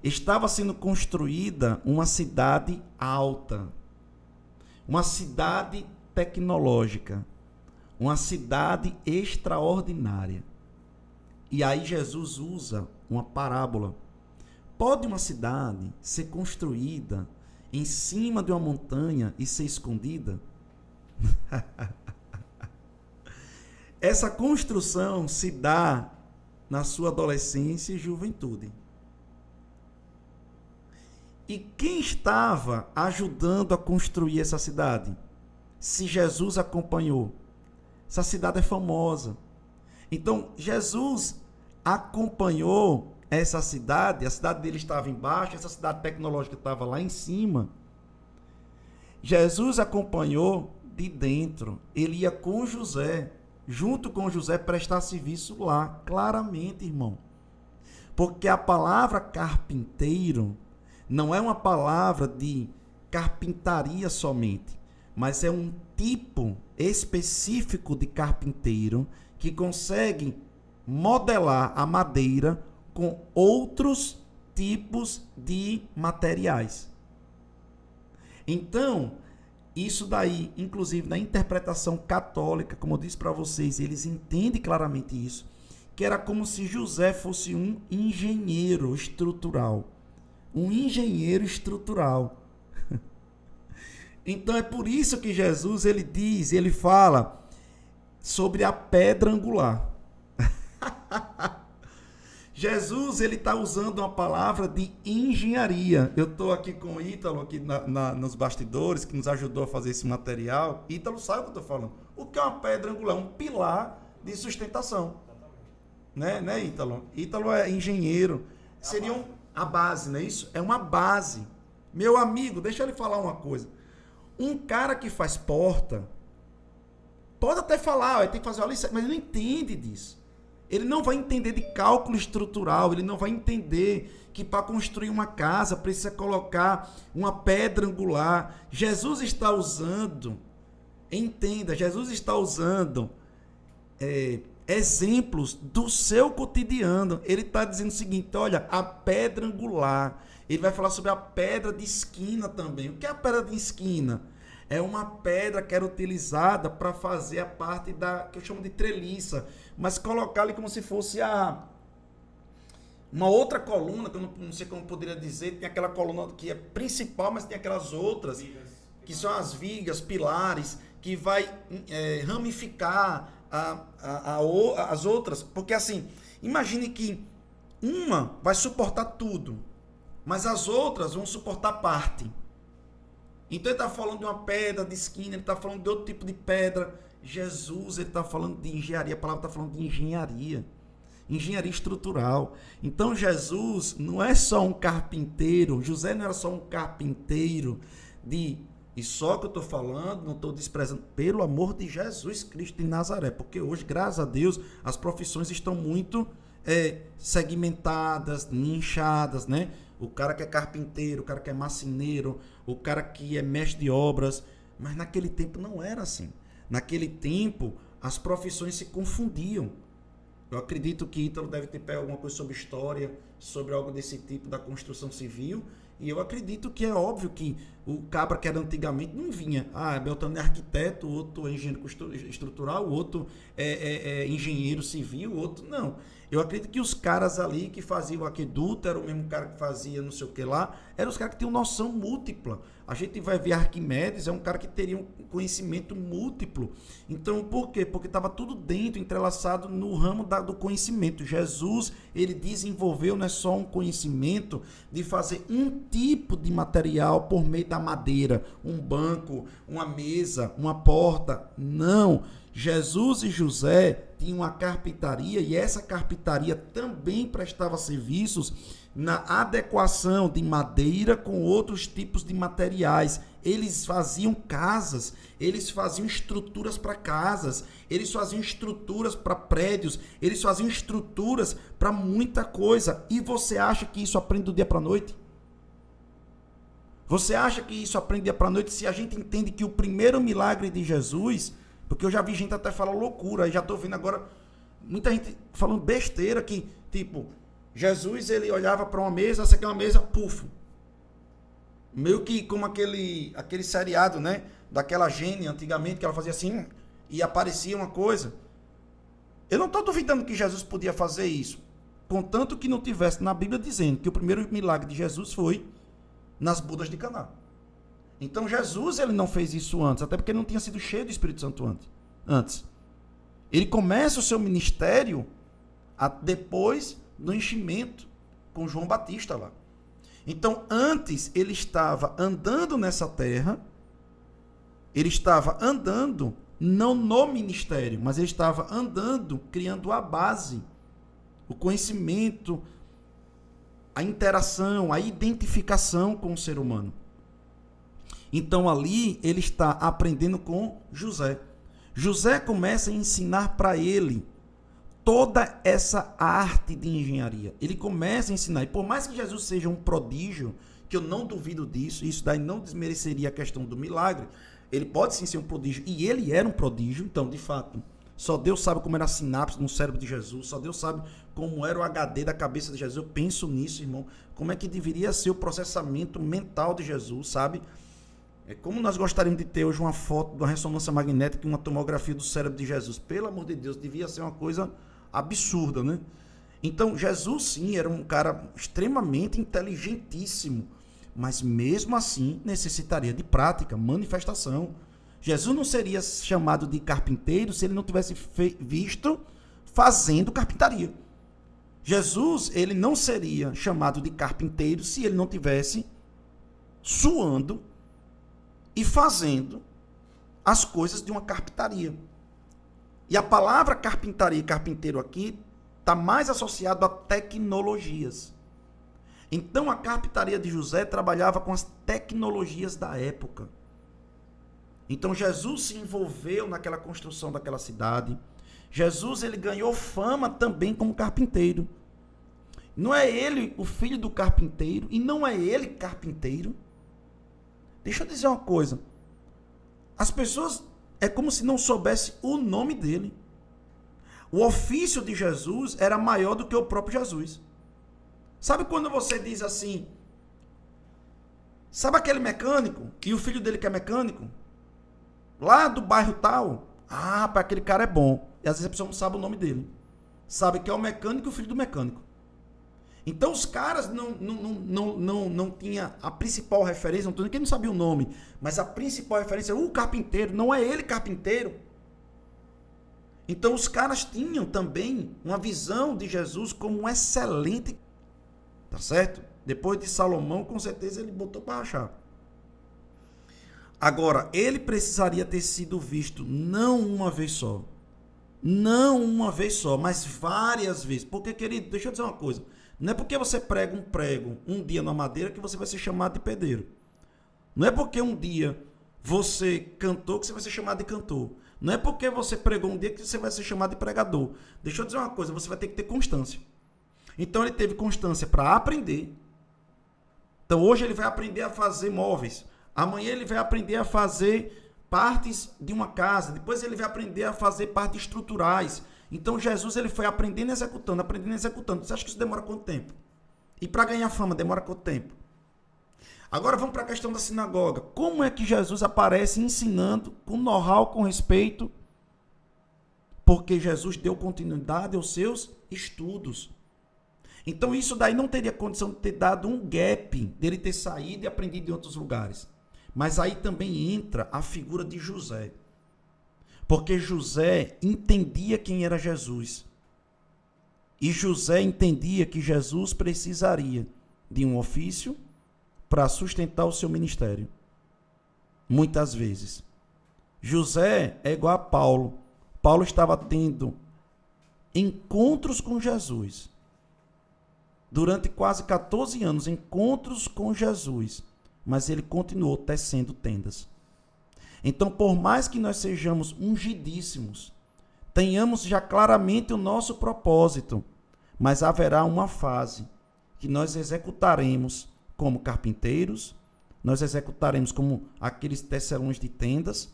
B: Estava sendo construída uma cidade alta. Uma cidade tecnológica. Uma cidade extraordinária. E aí Jesus usa uma parábola. Pode uma cidade ser construída em cima de uma montanha e ser escondida? Essa construção se dá na sua adolescência e juventude. E quem estava ajudando a construir essa cidade? Se Jesus acompanhou. Essa cidade é famosa. Então, Jesus acompanhou essa cidade, a cidade dele estava embaixo, essa cidade tecnológica estava lá em cima. Jesus acompanhou de dentro. Ele ia com José, junto com José, prestar serviço lá, claramente, irmão. Porque a palavra carpinteiro não é uma palavra de carpintaria somente, mas é um tipo específico de carpinteiro que consegue modelar a madeira com outros tipos de materiais. Então, isso daí, inclusive na interpretação católica, como eu disse para vocês, eles entendem claramente isso, que era como se José fosse um engenheiro estrutural. Um engenheiro estrutural. Então é por isso que Jesus, ele fala sobre a pedra angular. Jesus, ele está usando uma palavra de engenharia. Eu estou aqui com o Ítalo, aqui nos bastidores, que nos ajudou a fazer esse material. Ítalo sabe o que eu estou falando. O que é uma pedra angular? Um pilar de sustentação. Né, Ítalo? Ítalo é engenheiro. Seria a base, não é isso? É uma base. Meu amigo, deixa ele falar uma coisa. Um cara que faz porta, pode até falar, tem que fazer uma licença, mas ele não entende disso. Ele não vai entender de cálculo estrutural, ele não vai entender que para construir uma casa precisa colocar uma pedra angular. Jesus está usando, entenda, Jesus está usando exemplos do seu cotidiano. Ele está dizendo o seguinte, olha, a pedra angular. Ele vai falar sobre a pedra de esquina também. O que é a pedra de esquina? É uma pedra que era utilizada para fazer a parte que eu chamo de treliça, mas colocar ali como se fosse uma outra coluna, que eu não sei como poderia dizer, tem aquela coluna que é principal, mas tem aquelas outras, que são as vigas, pilares, que vai ramificar as outras, porque assim, imagine que uma vai suportar tudo, mas as outras vão suportar parte. Então ele está falando de uma pedra de esquina, ele está falando de outro tipo de pedra. Jesus, ele está falando de engenharia, a palavra está falando de engenharia estrutural. Então Jesus não é só um carpinteiro, José não era só um carpinteiro e só que eu estou falando, não estou desprezando, pelo amor de Jesus Cristo de Nazaré, porque hoje, graças a Deus, as profissões estão muito segmentadas, nichadas, né? O cara que é carpinteiro, o cara que é marceneiro, o cara que é mestre de obras, mas naquele tempo não era assim. Naquele tempo, as profissões se confundiam. Eu acredito que Ítalo deve ter pego alguma coisa sobre história, sobre algo desse tipo da construção civil, e eu acredito que é óbvio que o cabra que era antigamente não vinha. Beltrano é arquiteto, o outro é engenheiro estrutural, o outro é engenheiro civil, o outro não. Eu acredito que os caras ali que faziam o aqueduto, era o mesmo cara que fazia não sei o que lá, eram os caras que tinham noção múltipla. A gente vai ver Arquimedes, é um cara que teria um conhecimento múltiplo. Então, por quê? Porque estava tudo dentro, entrelaçado no ramo do conhecimento. Jesus, ele desenvolveu não é só um conhecimento de fazer um tipo de material por meio da madeira, um banco, uma mesa, uma porta. Não. Jesus e José tinham uma carpintaria e essa carpintaria também prestava serviços na adequação de madeira com outros tipos de materiais. Eles faziam casas, eles faziam estruturas para casas, eles faziam estruturas para prédios, eles faziam estruturas para muita coisa. E você acha que isso aprende do dia para a noite? Você acha que isso aprende do dia para a noite se a gente entende que o primeiro milagre de Jesus... Porque eu já vi gente até falar loucura, e já estou vendo agora muita gente falando besteira que, tipo, Jesus, ele olhava para uma mesa, essa aqui é uma mesa, pufo. Meio que como aquele seriado, né? Daquela Gênia, antigamente, que ela fazia assim, e aparecia uma coisa. Eu não estou duvidando que Jesus podia fazer isso, contanto que não tivesse na Bíblia dizendo que o primeiro milagre de Jesus foi nas bodas de Caná. Então Jesus ele não fez isso antes, até porque ele não tinha sido cheio do Espírito Santo antes. Ele começa o seu ministério depois do enchimento com João Batista lá. Então antes ele estava andando nessa terra, ele estava andando não no ministério, mas ele estava andando, criando a base, o conhecimento, a interação, a identificação com o ser humano. Então ali ele está aprendendo com José. José começa a ensinar para ele toda essa arte de engenharia. Ele começa a ensinar. E por mais que Jesus seja um prodígio, que eu não duvido disso, isso daí não desmereceria a questão do milagre, ele pode sim ser um prodígio, e ele era um prodígio, então, de fato, só Deus sabe como era a sinapse no cérebro de Jesus, só Deus sabe como era o HD da cabeça de Jesus. Eu penso nisso, irmão, como é que deveria ser o processamento mental de Jesus, sabe? É como nós gostaríamos de ter hoje uma foto de uma ressonância magnética e uma tomografia do cérebro de Jesus. Pelo amor de Deus, devia ser uma coisa absurda, né? Então, Jesus, sim, era um cara extremamente inteligentíssimo, mas mesmo assim necessitaria de prática, manifestação. Jesus não seria chamado de carpinteiro se ele não tivesse visto fazendo carpintaria. Jesus, ele não seria chamado de carpinteiro se ele não tivesse suando e fazendo as coisas de uma carpintaria. E a palavra carpintaria e carpinteiro aqui está mais associado a tecnologias. Então a carpintaria de José trabalhava com as tecnologias da época. Então Jesus se envolveu naquela construção daquela cidade. Jesus ele ganhou fama também como carpinteiro. Não é ele o filho do carpinteiro e não é ele carpinteiro. Deixa eu dizer uma coisa. As pessoas é como se não soubesse o nome dele. O ofício de Jesus era maior do que o próprio Jesus. Sabe quando você diz assim, sabe aquele mecânico e o filho dele que é mecânico? Lá do bairro tal. Ah, para aquele cara é bom. E às vezes a pessoa não sabe o nome dele. Sabe que é o mecânico e o filho do mecânico. Então os caras não tinham a principal referência, não estou dizendo que ele não sabia o nome, mas a principal referência era o carpinteiro, não é ele carpinteiro. Então os caras tinham também uma visão de Jesus como um excelente, tá certo? Depois de Salomão, com certeza ele botou para achar. Agora, ele precisaria ter sido visto não uma vez só, mas várias vezes. Porque, querido, deixa eu dizer uma coisa. Não é porque você prega um prego um dia na madeira que você vai ser chamado de pedreiro. Não é porque um dia você cantou que você vai ser chamado de cantor. Não é porque você pregou um dia que você vai ser chamado de pregador. Deixa eu dizer uma coisa, você vai ter que ter constância. Então ele teve constância para aprender. Então hoje ele vai aprender a fazer móveis. Amanhã ele vai aprender a fazer partes de uma casa. Depois ele vai aprender a fazer partes estruturais. Então Jesus ele foi aprendendo e executando, aprendendo e executando. Você acha que isso demora quanto tempo? E para ganhar fama demora quanto tempo? Agora vamos para a questão da sinagoga. Como é que Jesus aparece ensinando com know-how, com respeito? Porque Jesus deu continuidade aos seus estudos. Então isso daí não teria condição de ter dado um gap, dele ter saído e aprendido em outros lugares. Mas aí também entra a figura de José. Porque José entendia quem era Jesus. E José entendia que Jesus precisaria de um ofício para sustentar o seu ministério. Muitas vezes. José é igual a Paulo. Paulo estava tendo encontros com Jesus. Durante quase 14 anos, encontros com Jesus. Mas ele continuou tecendo tendas. Então, por mais que nós sejamos ungidíssimos, tenhamos já claramente o nosso propósito, mas haverá uma fase que nós executaremos como carpinteiros, nós executaremos como aqueles tecelões de tendas,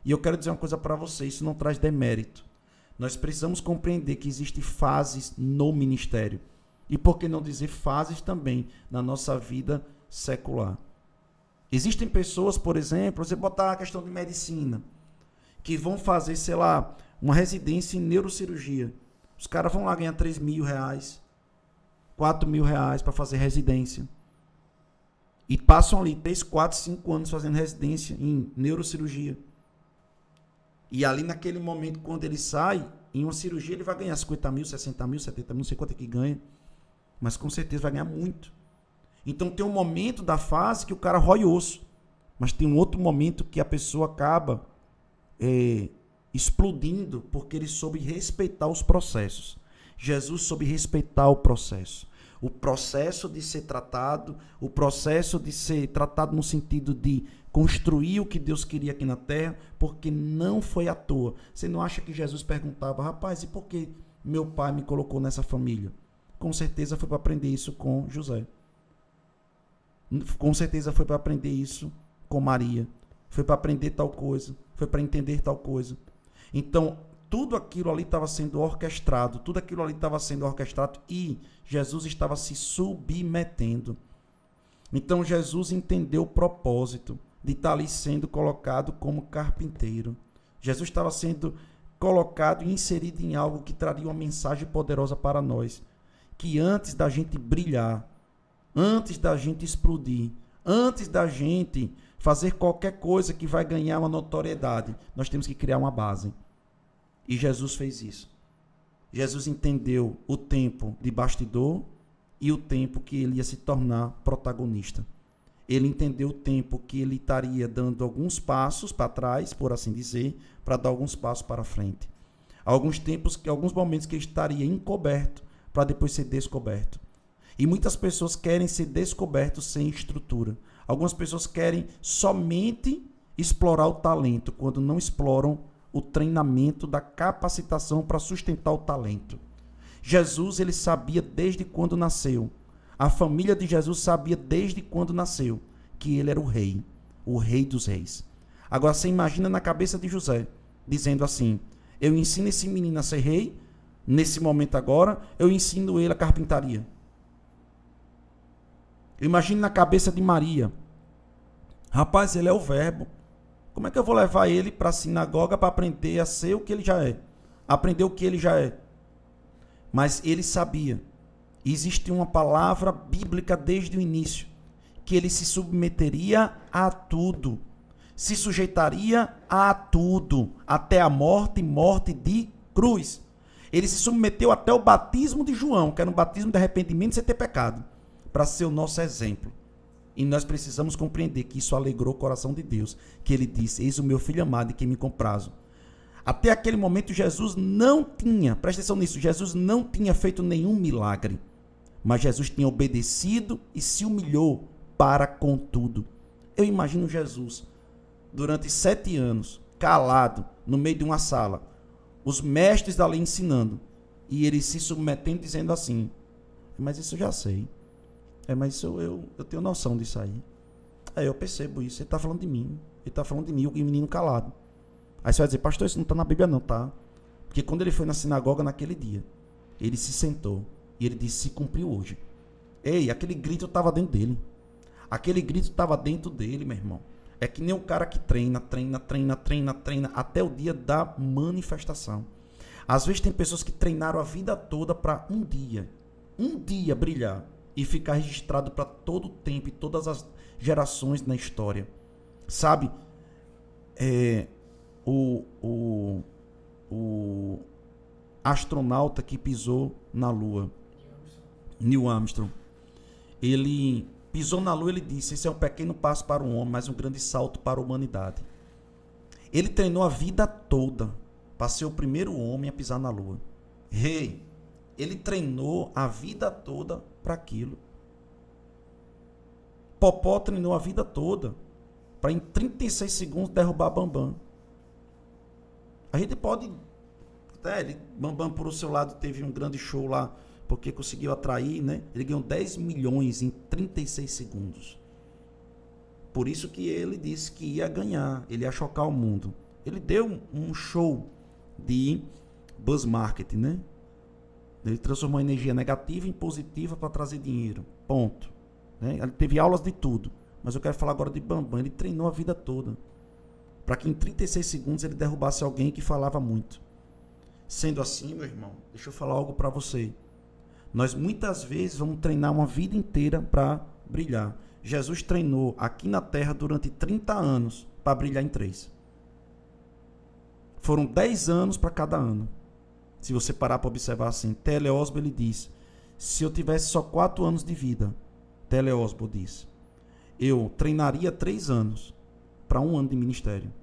B: e eu quero dizer uma coisa para você, isso não traz demérito. Nós precisamos compreender que existem fases no ministério, e por que não dizer fases também na nossa vida secular. Existem pessoas, por exemplo, você botar a questão de medicina, que vão fazer, sei lá, uma residência em neurocirurgia. Os caras vão lá ganhar R$3.000, R$4.000 para fazer residência. E passam ali 3, 4, 5 anos fazendo residência em neurocirurgia. E ali naquele momento, quando ele sai, em uma cirurgia ele vai ganhar 50 mil, 60 mil, 70 mil, não sei quanto é que ganha. Mas com certeza vai ganhar muito. Então tem um momento da fase que o cara rói osso. Mas tem um outro momento que a pessoa acaba explodindo porque ele soube respeitar os processos. Jesus soube respeitar o processo. O processo de ser tratado, o processo de ser tratado no sentido de construir o que Deus queria aqui na terra, porque não foi à toa. Você não acha que Jesus perguntava, rapaz, e por que meu pai me colocou nessa família? Com certeza foi para aprender isso com José. Com certeza foi para aprender isso com Maria. Foi para aprender tal coisa. Foi para entender tal coisa. Então, tudo aquilo ali estava sendo orquestrado. Tudo aquilo ali estava sendo orquestrado e Jesus estava se submetendo. Então, Jesus entendeu o propósito de estar ali sendo colocado como carpinteiro. Jesus estava sendo colocado e inserido em algo que traria uma mensagem poderosa para nós. Que antes da gente brilhar, antes da gente explodir, antes da gente fazer qualquer coisa que vai ganhar uma notoriedade, nós temos que criar uma base. E Jesus fez isso. Jesus entendeu o tempo de bastidor e o tempo que ele ia se tornar protagonista. Ele entendeu o tempo que ele estaria dando alguns passos para trás, por assim dizer, para dar alguns passos para frente. Alguns momentos que ele estaria encoberto para depois ser descoberto. E muitas pessoas querem ser descobertos sem estrutura. Algumas pessoas querem somente explorar o talento, quando não exploram o treinamento da capacitação para sustentar o talento. Jesus, ele sabia desde quando nasceu. A família de Jesus sabia desde quando nasceu que ele era o rei dos reis. Agora você imagina na cabeça de José, dizendo assim, eu ensino esse menino a ser rei, nesse momento agora, eu ensino ele a carpintaria. Imagine na cabeça de Maria. Rapaz, ele é o verbo. Como é que eu vou levar ele para a sinagoga para aprender a ser o que ele já é? Aprender o que ele já é. Mas ele sabia. Existe uma palavra bíblica desde o início. Que ele se submeteria a tudo. Se sujeitaria a tudo. Até a morte de cruz. Ele se submeteu até o batismo de João, que era um batismo de arrependimento sem ter pecado. Para ser o nosso exemplo. E nós precisamos compreender que isso alegrou o coração de Deus. Que ele disse, eis o meu filho amado em quem me comprazo. Até aquele momento Jesus não tinha, presta atenção nisso, Jesus não tinha feito nenhum milagre. Mas Jesus tinha obedecido e se humilhou para com tudo. Eu imagino Jesus, durante 7 anos, calado, no meio de uma sala. Os mestres da lei ensinando. E ele se submetendo dizendo assim, mas isso eu já sei. Mas isso eu tenho noção disso aí. Eu percebo isso. Ele está falando de mim. Ele está falando de mim, o menino calado. Aí você vai dizer, pastor, isso não está na Bíblia não, tá? Porque quando ele foi na sinagoga naquele dia, ele se sentou e ele disse, se cumpriu hoje. Ei, aquele grito estava dentro dele. Aquele grito estava dentro dele, meu irmão. É que nem o cara que treina, até o dia da manifestação. Às vezes tem pessoas que treinaram a vida toda para um dia brilhar. E ficar registrado para todo o tempo e todas as gerações na história. Sabe? O astronauta que pisou na Lua, Neil Armstrong, ele pisou na Lua e ele disse, esse é um pequeno passo para o homem, mas um grande salto para a humanidade. Ele treinou a vida toda para ser o primeiro homem a pisar na Lua. Ele treinou a vida toda para aquilo. Popó treinou a vida toda para em 36 segundos derrubar Bambam. A gente pode Bambam por o seu lado teve um grande show lá porque conseguiu atrair, né? Ele ganhou 10 milhões em 36 segundos. Por isso que ele disse que ia ganhar, ele ia chocar o mundo. Ele deu um show de buzz marketing, né? Ele transformou a energia negativa em positiva para trazer dinheiro. Ponto. Né? Ele teve aulas de tudo. Mas eu quero falar agora de Bambam. Ele treinou a vida toda para que em 36 segundos ele derrubasse alguém que falava muito. Sendo assim, meu irmão, deixa eu falar algo para você. Nós muitas vezes vamos treinar uma vida inteira para brilhar. Jesus treinou aqui na terra durante 30 anos para brilhar em 3. Foram 10 anos para cada ano. Se você parar para observar assim, Teleósbo ele diz, se eu tivesse só 4 anos de vida, Teleósbo diz, eu treinaria 3 anos para 1 ano de ministério.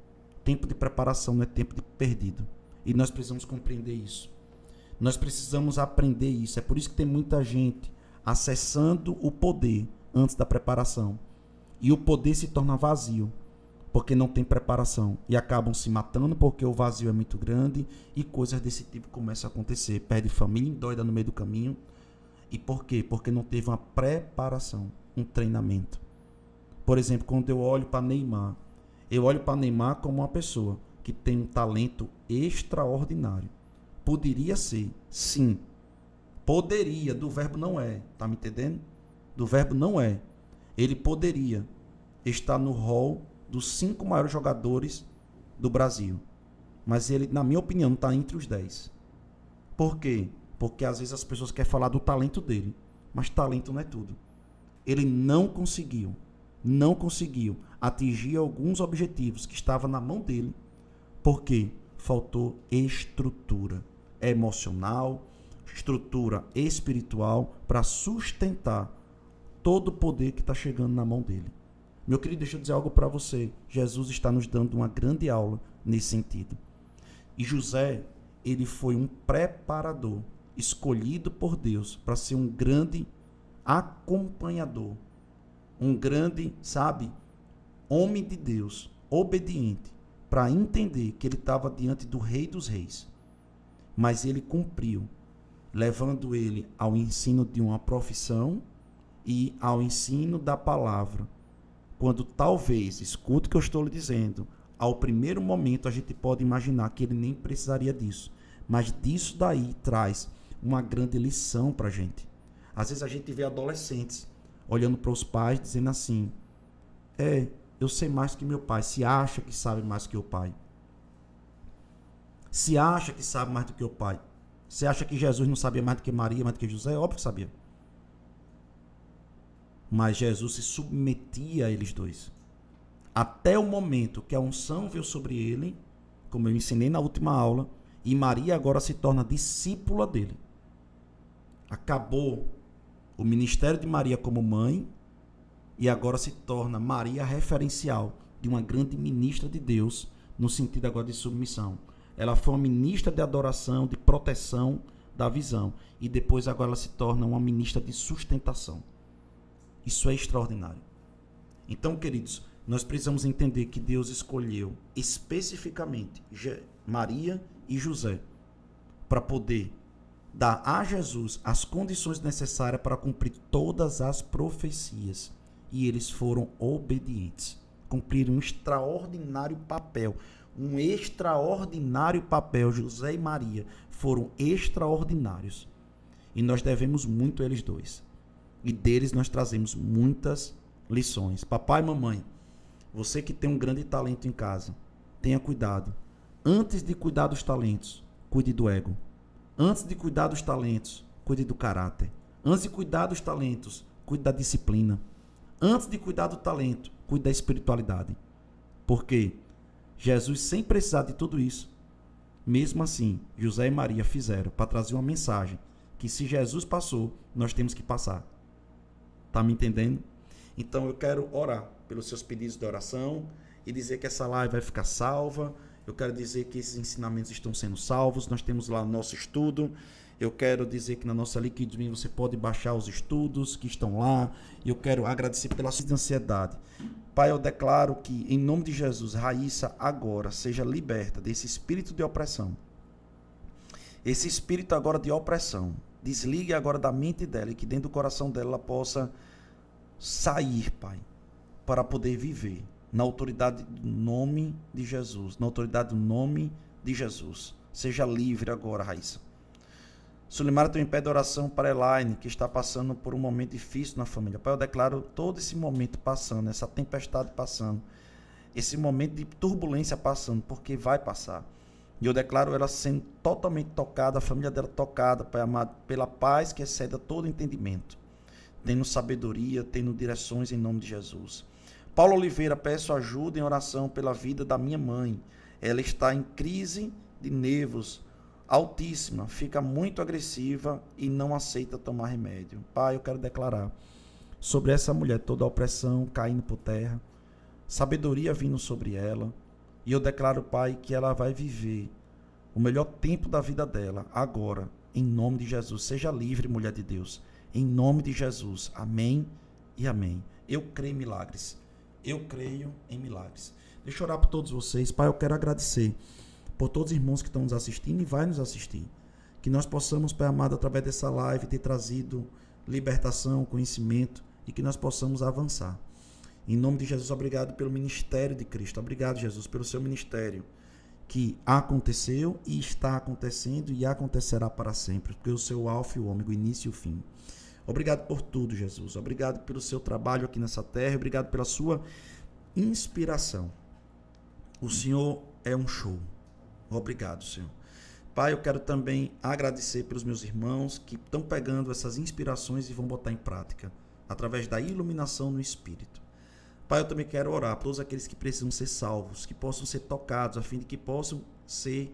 B: Tempo de preparação não é tempo de perdido. E nós precisamos compreender isso. Nós precisamos aprender isso. É por isso que tem muita gente acessando o poder antes da preparação. E o poder se torna vazio, porque não tem preparação. E acabam se matando porque o vazio é muito grande e coisas desse tipo começam a acontecer. Perde família endoida no meio do caminho. E por quê? Porque não teve uma preparação, um treinamento. Por exemplo, quando eu olho para Neymar, eu olho para Neymar como uma pessoa que tem um talento extraordinário. Poderia ser, sim. Poderia, do verbo não é. Tá me entendendo? Do verbo não é. Ele poderia estar no hall dos 5 maiores jogadores do Brasil. Mas ele, na minha opinião, não está entre os 10. Por quê? Porque às vezes as pessoas querem falar do talento dele. Mas talento não é tudo. Ele não conseguiu atingir alguns objetivos que estavam na mão dele. Porque faltou estrutura emocional, estrutura espiritual para sustentar todo o poder que está chegando na mão dele. Meu querido, deixa eu dizer algo para você. Jesus está nos dando uma grande aula nesse sentido. E José, ele foi um preparador, escolhido por Deus para ser um grande acompanhador, um grande, homem de Deus, obediente, para entender que ele estava diante do Rei dos Reis. Mas ele cumpriu, levando ele ao ensino de uma profissão e ao ensino da palavra. Quando talvez, escute o que eu estou lhe dizendo, ao primeiro momento a gente pode imaginar que ele nem precisaria disso. Mas disso daí traz uma grande lição para a gente. Às vezes a gente vê adolescentes olhando para os pais dizendo assim, eu sei mais que meu pai, se acha que sabe mais que o pai. Se acha que sabe mais do que o pai. Se acha que Jesus não sabia mais do que Maria, mais do que José, é óbvio que sabia. Mas Jesus se submetia a eles dois. Até o momento que a unção veio sobre ele, como eu ensinei na última aula, e Maria agora se torna discípula dele. Acabou o ministério de Maria como mãe, e agora se torna Maria referencial de uma grande ministra de Deus, no sentido agora de submissão. Ela foi uma ministra de adoração, de proteção da visão. E depois agora ela se torna uma ministra de sustentação. Isso é extraordinário. Então, queridos, nós precisamos entender que Deus escolheu especificamente Maria e José para poder dar a Jesus as condições necessárias para cumprir todas as profecias. E eles foram obedientes. Cumpriram um extraordinário papel. Um extraordinário papel. José e Maria foram extraordinários. E nós devemos muito a eles dois. E deles nós trazemos muitas lições. Papai e mamãe, você que tem um grande talento em casa, tenha cuidado. Antes de cuidar dos talentos, cuide do ego. Antes de cuidar dos talentos, cuide do caráter. Antes de cuidar dos talentos, cuide da disciplina. Antes de cuidar do talento, cuide da espiritualidade. Porque Jesus, sem precisar de tudo isso, mesmo assim, José e Maria fizeram para trazer uma mensagem que se Jesus passou, nós temos que passar. Tá me entendendo? Então eu quero orar pelos seus pedidos de oração e dizer que essa live vai ficar salva. Eu quero dizer que esses ensinamentos estão sendo salvos. Nós temos lá o nosso estudo. Eu quero dizer que na nossa LinkedIn você pode baixar os estudos que estão lá. Eu quero agradecer pela sua ansiedade. Pai, eu declaro que, em nome de Jesus, Raíssa agora seja liberta desse espírito de opressão. Esse espírito agora de opressão. Desligue agora da mente dela e que dentro do coração dela ela possa sair, Pai, para poder viver na autoridade do nome de Jesus. Na autoridade do nome de Jesus. Seja livre agora, Raíssa. Sulimara, tem um pé de oração para Elaine, que está passando por um momento difícil na família. Pai, eu declaro todo esse momento passando, essa tempestade passando.
A: esse momento de turbulência passando, porque vai passar. E eu declaro ela sendo totalmente tocada, a família dela tocada, Pai amado, pela paz que excede todo entendimento, tendo sabedoria, tendo direções em nome de Jesus. Paulo Oliveira, peço ajuda em oração pela vida da minha mãe. Ela está em crise de nervos altíssima, fica muito agressiva e não aceita tomar remédio. Pai, eu quero declarar sobre essa mulher toda a opressão caindo por terra, sabedoria vindo sobre ela, e eu declaro, Pai, que ela vai viver o melhor tempo da vida dela agora, em nome de Jesus. Seja livre, mulher de Deus, em nome de Jesus. Amém e amém. Eu creio em milagres. Eu creio em milagres. Deixa eu orar por todos vocês. Pai, eu quero agradecer por todos os irmãos que estão nos assistindo e vai nos assistir. Que nós possamos, Pai amado, através dessa live, ter trazido libertação, conhecimento e que nós possamos avançar. Em nome de Jesus, obrigado pelo ministério de Cristo. Obrigado, Jesus, pelo seu ministério que aconteceu e está acontecendo e acontecerá para sempre, porque o seu alfa e o ômega, o início e o fim. Obrigado por tudo, Jesus. Obrigado pelo seu trabalho aqui nessa terra. Obrigado pela sua inspiração. O Senhor é um show. Obrigado, Senhor. Pai, eu quero também agradecer pelos meus irmãos que estão pegando essas inspirações e vão botar em prática, através da iluminação no Espírito. Pai, eu também quero orar por todos aqueles que precisam ser salvos, que possam ser tocados, a fim de que possam ser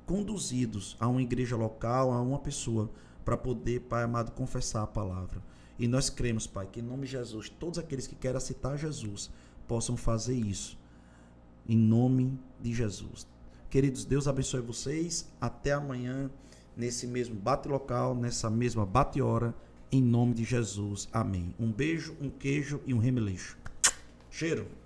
A: conduzidos a uma igreja local, a uma pessoa, para poder, Pai amado, confessar a palavra. E nós cremos, Pai, que em nome de Jesus, todos aqueles que querem aceitar Jesus, possam fazer isso, em nome de Jesus. Queridos, Deus abençoe vocês. Até amanhã, nesse mesmo bate-local, nessa mesma bate-hora, em nome de Jesus. Amém. Um beijo, um queijo e um remeleixo. Cheiro.